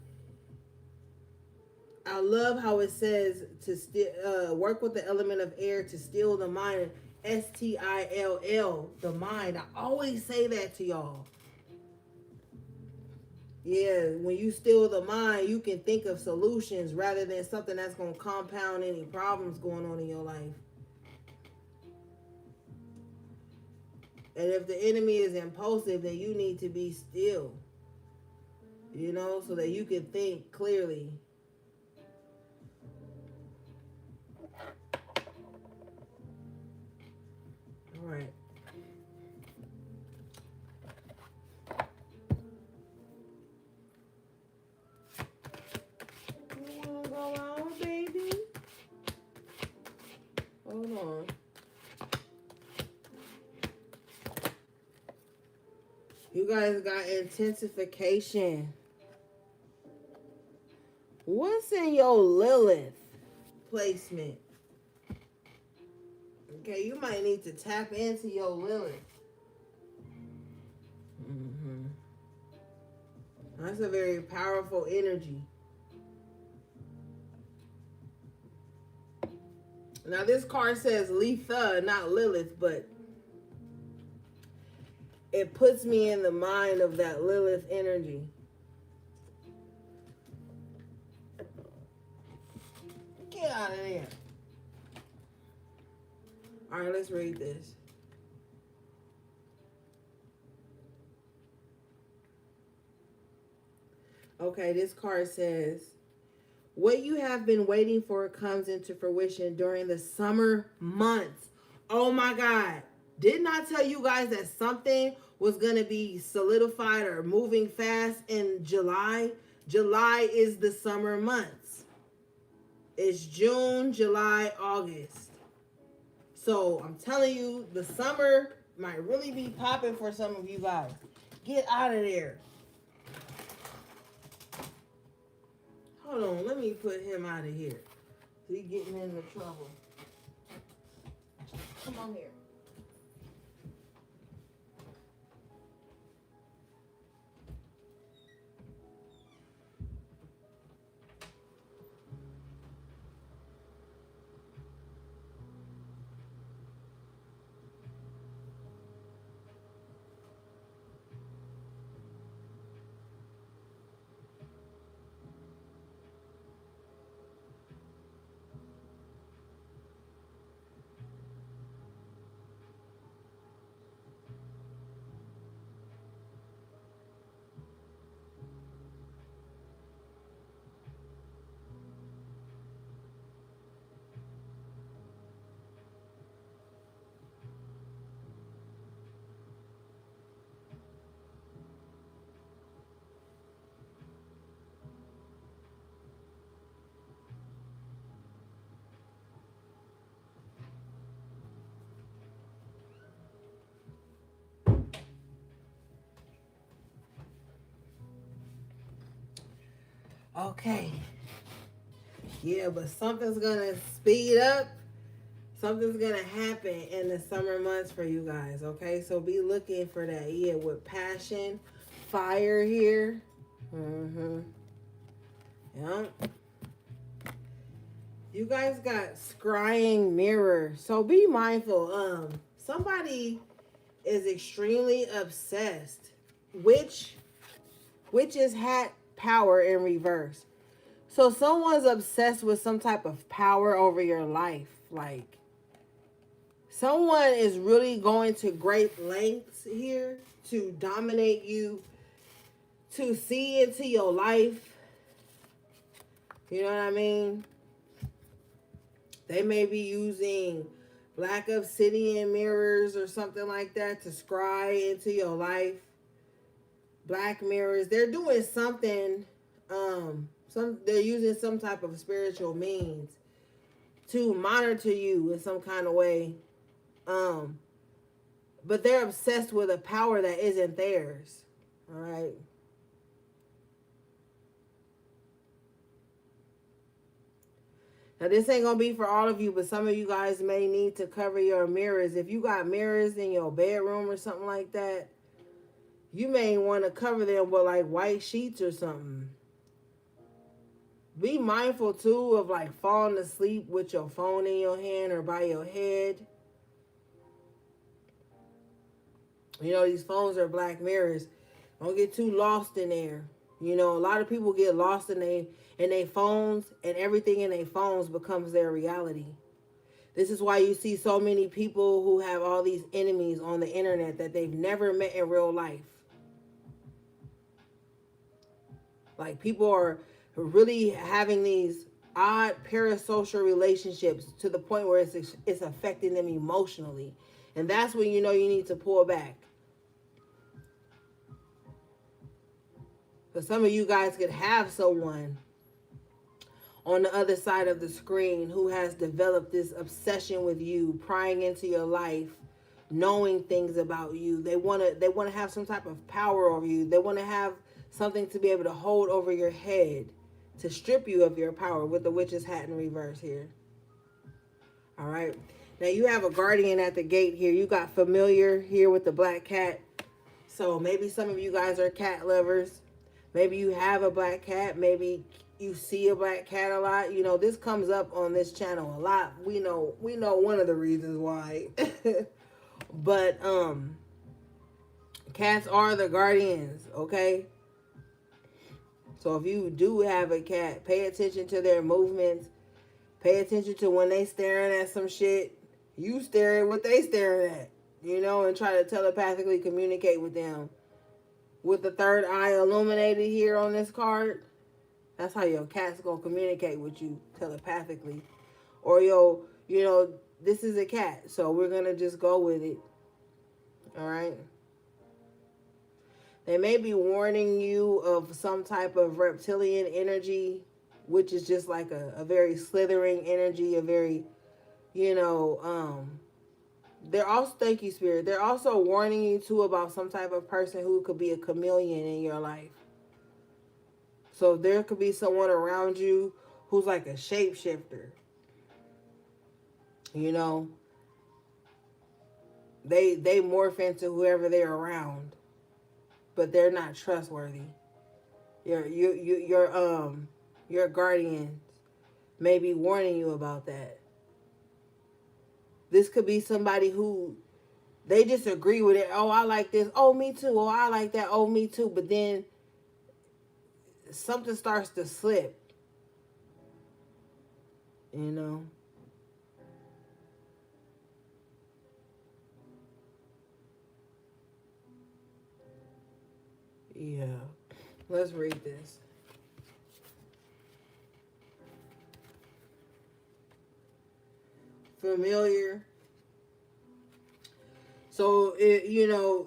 I love how it says to work with the element of air to still the mind. STILL, the mind. I always say that to y'all. Yeah, when you still the mind, you can think of solutions rather than something that's going to compound any problems going on in your life. And if the enemy is impulsive, then you need to be still, you know, so that you can think clearly. All right. You want to go out, baby? Hold on. You guys got intensification. What's in your Lilith placement? Okay, you might need to tap into your Lilith. That's a very powerful energy. Now, this card says Letha, not Lilith, but it puts me in the mind of that Lilith energy. Get out of there. All right, let's read this. Okay, this card says, what you have been waiting for comes into fruition during the summer months. Oh my God. Didn't I tell you guys that something was going to be solidified or moving fast in July? July is the summer months. It's June, July, August. So I'm telling you, the summer might really be popping for some of you guys. Get out of there. Hold on, let me put him out of here. He's getting into trouble. Come on here. Okay. Yeah, but something's gonna speed up. Something's gonna happen in the summer months for you guys. Okay, so be looking for that. Yeah, with passion, fire here. Yep. You guys got scrying mirror, so be mindful. Somebody is extremely obsessed, which witches had power in reverse. So someone's obsessed with some type of power over your life. Like someone is really going to great lengths here to dominate you, to see into your life. You know what I mean? They may be using black obsidian mirrors or something like that to scry into your life. Black mirrors. They're doing something. They're using some type of spiritual means to monitor you in some kind of way. But they're obsessed with a power that isn't theirs. All right. Now this ain't gonna be for all of you, but some of you guys may need to cover your mirrors. If you got mirrors in your bedroom or something like that, you may want to cover them with like white sheets or something. Be mindful too of like falling asleep with your phone in your hand or by your head. You know, these phones are black mirrors. Don't get too lost in there. You know, a lot of people get lost in their phones, and everything in their phones becomes their reality. This is why you see so many people who have all these enemies on the internet that they've never met in real life. Like people are really having these odd parasocial relationships to the point where it's affecting them emotionally. And that's when you know you need to pull back. Because some of you guys could have someone on the other side of the screen who has developed this obsession with you, prying into your life, knowing things about you. They want to have some type of power over you. They want to have something to be able to hold over your head to strip you of your power, with the witch's hat in reverse here. All right. Now you have a guardian at the gate here. You got familiar here with the black cat. So maybe some of you guys are cat lovers. Maybe you have a black cat. Maybe you see a black cat a lot. You know, this comes up on this channel a lot. We know one of the reasons why. But cats are the guardians, okay? So if you do have a cat, pay attention to their movements. Pay attention to when they staring at some shit. You stare at what they staring at, you know, and try to telepathically communicate with them. with the third eye illuminated here on this card. That's how your cat's gonna communicate with you telepathically. Or this is a cat, so we're gonna just go with it. All right. They may be warning you of some type of reptilian energy, which is just like a very slithering energy, a very, they're also, thank you, Spirit. They're also warning you too about some type of person who could be a chameleon in your life. So there could be someone around you who's like a shapeshifter. They morph into whoever they're around, but they're not trustworthy. Your guardians may be warning you about that. This could be somebody who they just agree with it. Oh, I like this. Oh, me too. Oh, I like that. Oh, me too. But then something starts to slip. Yeah. Let's read this. Familiar. So you're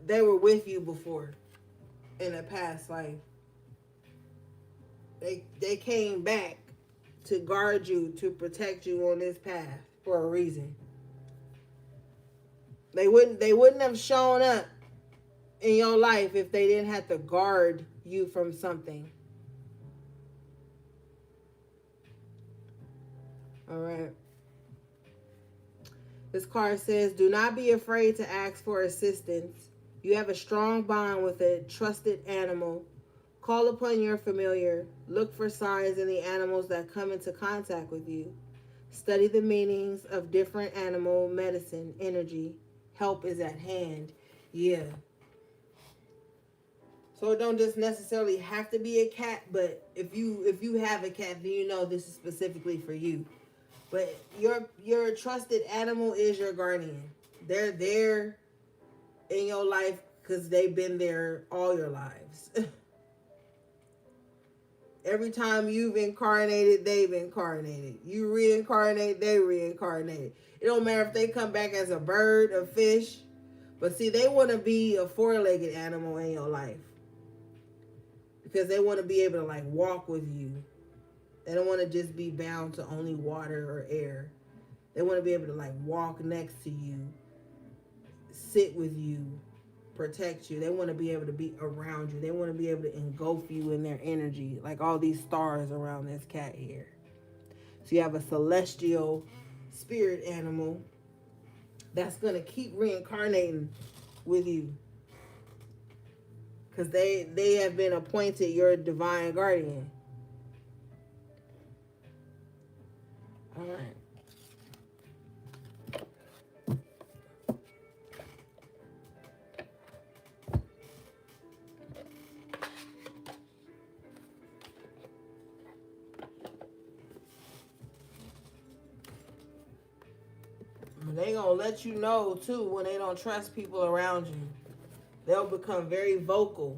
they were with you before in a past life. They came back to guard you, to protect you on this path for a reason. They wouldn't have shown up in your life if they didn't have to guard you from something. All right. This card says, do not be afraid to ask for assistance. You have a strong bond with a trusted animal. Call upon your familiar. Look for signs in the animals that come into contact with you. Study the meanings of different animal medicine energy. Help is at hand. Yeah. So it don't just necessarily have to be a cat, but if you have a cat, then you know this is specifically for you. But your trusted animal is your guardian. They're there in your life because they've been there all your lives. Every time you've incarnated, they've incarnated. You reincarnate, they reincarnate. It don't matter if they come back as a bird, a fish. But see, they want to be a four-legged animal in your life. Because they want to be able to like walk with you. They don't want to just be bound to only water or air. They want to be able to like walk next to you, sit with you, protect you. They want to be able to be around you. They want to be able to engulf you in their energy, like all these stars around this cat here. So you have a celestial spirit animal that's going to keep reincarnating with you. Because they have been appointed your divine guardian. All right. They gonna let you know too when they don't trust people around you. They'll become very vocal.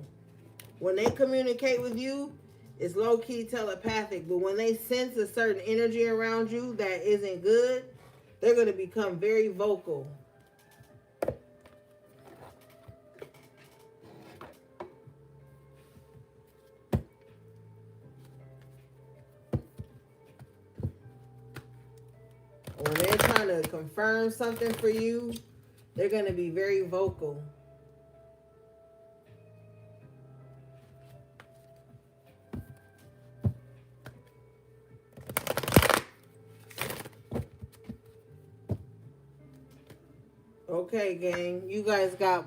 When they communicate with you, it's low-key telepathic. But when they sense a certain energy around you that isn't good, they're gonna become very vocal. When they're trying to confirm something for you, they're going to be very vocal. Okay, gang. You guys got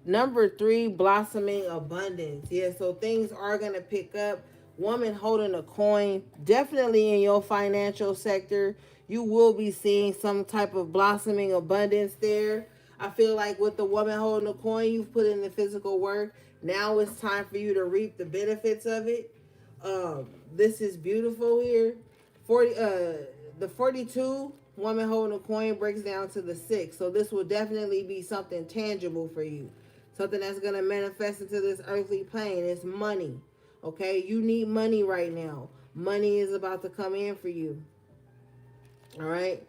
number 3, blossoming abundance. Yeah, so things are going to pick up. Woman holding a coin. Definitely in your financial sector, you will be seeing some type of blossoming abundance there. I feel like with the woman holding a coin, you've put in the physical work. Now it's time for you to reap the benefits of it. This is beautiful here. The 42 woman holding a coin breaks down to the 6. So this will definitely be something tangible for you. Something that's going to manifest into this earthly plane. It's money. Okay? You need money right now. Money is about to come in for you. All right?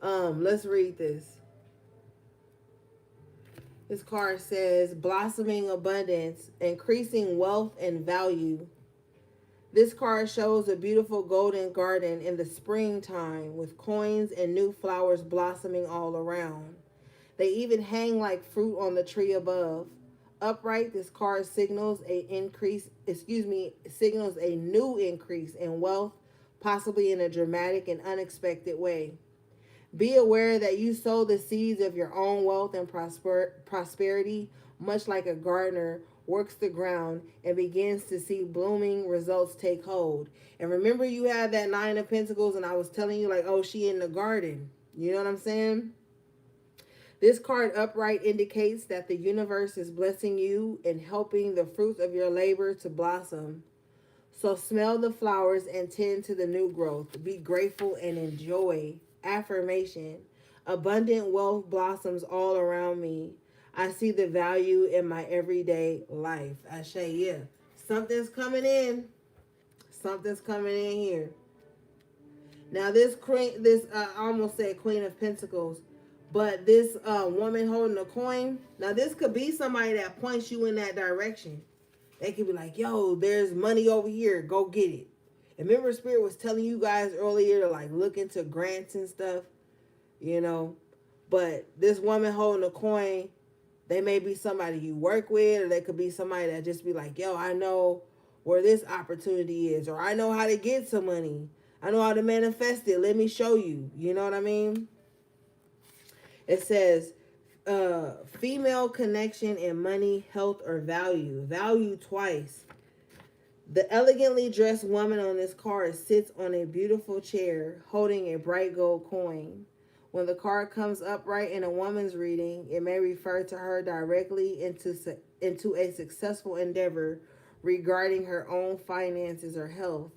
Let's read this. This card says blossoming abundance, increasing wealth and value. This card shows a beautiful golden garden in the springtime with coins and new flowers blossoming all around. They even hang like fruit on the tree above. Upright, this card signals signals a new increase in wealth, possibly in a dramatic and unexpected way. Be aware that you sow the seeds of your own wealth and prosperity, much like a gardener works the ground and begins to see blooming results take hold. And remember, you had that 9 of Pentacles, and I was telling you, like, oh, she in the garden. You know what I'm saying? This card upright indicates that the universe is blessing you and helping the fruits of your labor to blossom. So smell the flowers and tend to the new growth. Be grateful and enjoy. Affirmation. Abundant wealth blossoms all around me. I see the value in my everyday life. Ashe, yeah. Something's coming in. Something's coming in here. Now this queen, I almost said Queen of Pentacles, but this woman holding a coin. Now this could be somebody that points you in that direction. They could be like, yo, there's money over here. Go get it. And remember, Spirit was telling you guys earlier to like look into grants and stuff, you know. But this woman holding a coin, they may be somebody you work with, or they could be somebody that just be like, yo, I know where this opportunity is, or I know how to get some money. I know how to manifest it. Let me show you. You know what I mean? It says, female connection in money, health, or value. Value twice. The elegantly dressed woman on this card sits on a beautiful chair holding a bright gold coin. When the card comes upright in a woman's reading, it may refer to her directly into a successful endeavor regarding her own finances or health.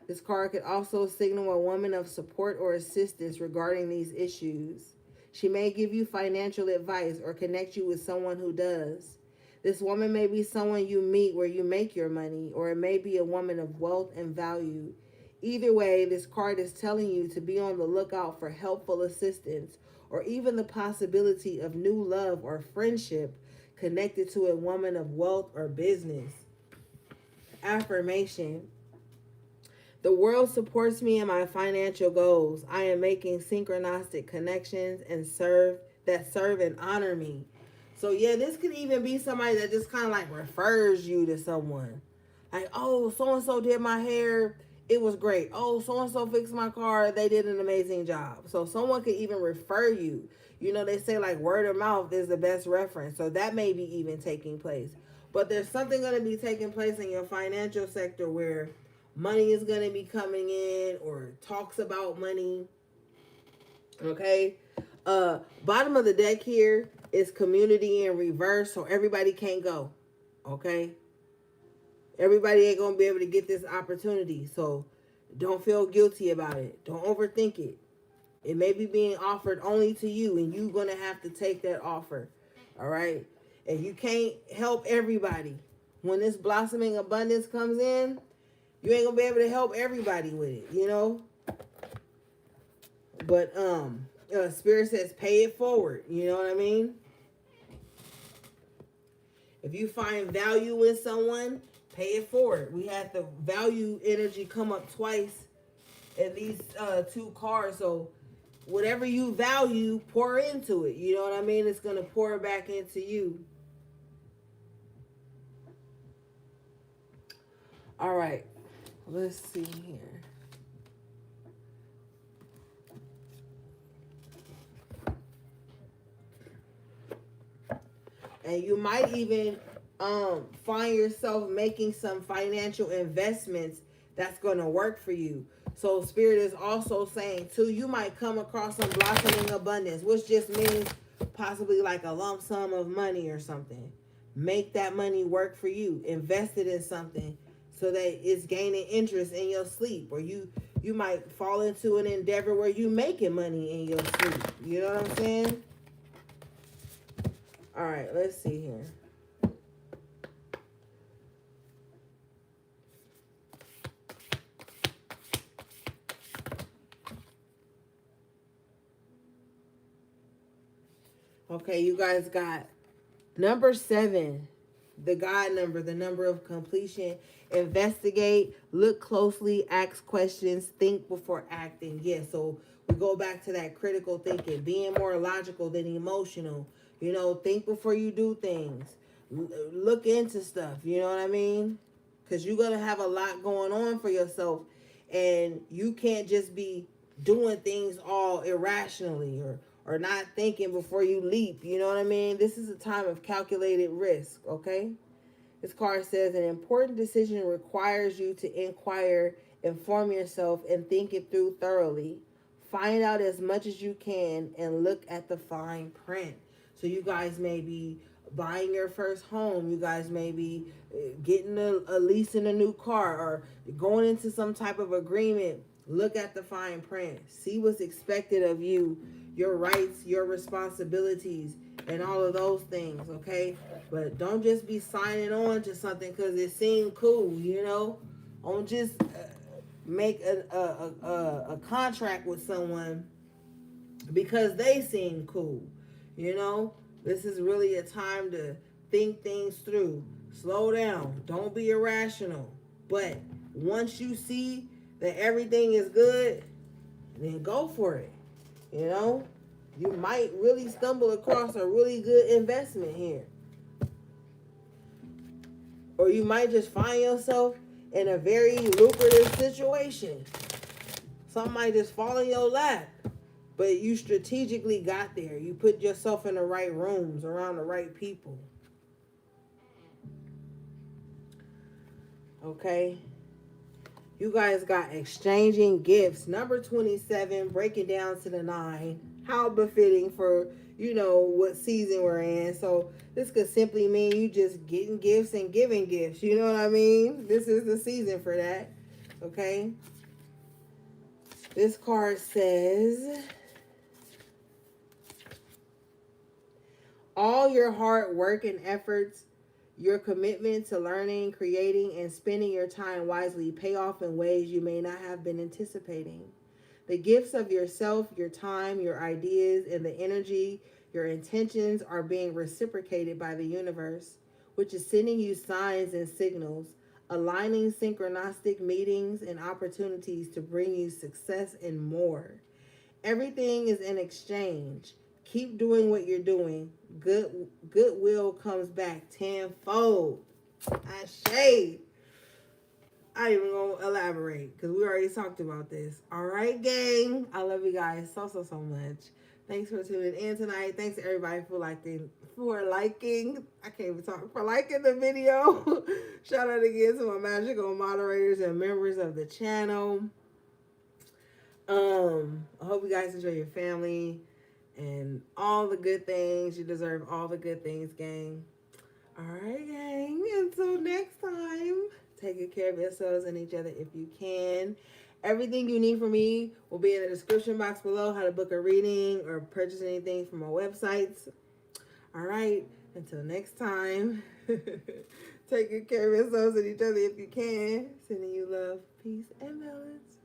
This card could also signal a woman of support or assistance regarding these issues. She may give you financial advice or connect you with someone who does. This woman may be someone you meet where you make your money, or it may be a woman of wealth and value. Either way, this card is telling you to be on the lookout for helpful assistance, or even the possibility of new love or friendship connected to a woman of wealth or business. Affirmation. The world supports me in my financial goals. I am making synchronistic connections and serve and honor me. So yeah, this could even be somebody that just kind of like refers you to someone. Like, oh, so-and-so did my hair. It was great. Oh, so-and-so fixed my car. They did an amazing job. So someone could even refer you. You know, they say like word of mouth is the best reference. So that may be even taking place. But there's something going to be taking place in your financial sector where money is going to be coming in, or talks about money. Okay. Bottom of the deck here is community in reverse, so everybody can't go. Okay. Everybody ain't going to be able to get this opportunity. So don't feel guilty about it. Don't overthink it. It may be being offered only to you, and you're going to have to take that offer. All right. And you can't help everybody. When this blossoming abundance comes in, you ain't gonna be able to help everybody with it, you know. But Spirit says pay it forward. You know what I mean? If you find value in someone, pay it forward. We had the value energy come up twice in these 2 cards. So whatever you value, pour into it. You know what I mean? It's gonna pour back into you. All right. Let's see here. And you might even find yourself making some financial investments that's going to work for you. So Spirit is also saying too, you might come across some blossoming abundance, which just means possibly like a lump sum of money or something. Make that money work for you. Invest it in something so that it's gaining interest in your sleep, or you you might fall into an endeavor where you making money in your sleep. You know what I'm saying? All right, let's see here. Okay, you guys got number 7, the God number, the number of completion. Investigate, look closely, ask questions, think before acting. Yeah, so we go back to that critical thinking, being more logical than emotional. You know, think before you do things. Look into stuff, you know what I mean? Because you're going to have a lot going on for yourself, and you can't just be doing things all irrationally or not thinking before you leap. You know what I mean? This is a time of calculated risk, okay? This card says an important decision requires you to inquire, inform yourself, and think it through thoroughly. Find out as much as you can and look at the fine print. So you guys may be buying your first home. You guys may be getting a lease in a new car or going into some type of agreement. Look at the fine print. See what's expected of you, your rights, your responsibilities, and all of those things, okay? But don't just be signing on to something because it seemed cool, you know? Don't just make a contract with someone because they seem cool, you know? This is really a time to think things through. Slow down. Don't be irrational. But once you see that everything is good, then go for it, you know? You might really stumble across a really good investment here. Or you might just find yourself in a very lucrative situation. Something might just fall in your lap. But you strategically got there. You put yourself in the right rooms around the right people. Okay? You guys got exchanging gifts. Number 27, breaking down to the 9. How befitting for, you know, what season we're in. So this could simply mean you just getting gifts and giving gifts. You know what I mean? This is the season for that. Okay? This card says, all your hard work and efforts, your commitment to learning, creating, and spending your time wisely pay off in ways you may not have been anticipating. The gifts of yourself, your time, your ideas, and the energy, your intentions are being reciprocated by the universe, which is sending you signs and signals, aligning synchronistic meetings and opportunities to bring you success and more. Everything is in exchange. Keep doing what you're doing. Goodwill comes back tenfold. Ashe. I ain't even gonna elaborate because we already talked about this. All right, gang. I love you guys so much. Thanks for tuning in tonight. Thanks to everybody for liking. I can't even talk. For liking the video. Shout out again to my magical moderators and members of the channel. I hope you guys enjoy your family and all the good things. You deserve all the good things, gang. All right, gang. Until next time, take good care of yourselves and each other if you can. Everything you need from me will be in the description box below. How to book a reading or purchase anything from my websites. All right. Until next time, take good care of yourselves and each other if you can. Sending you love, peace, and balance.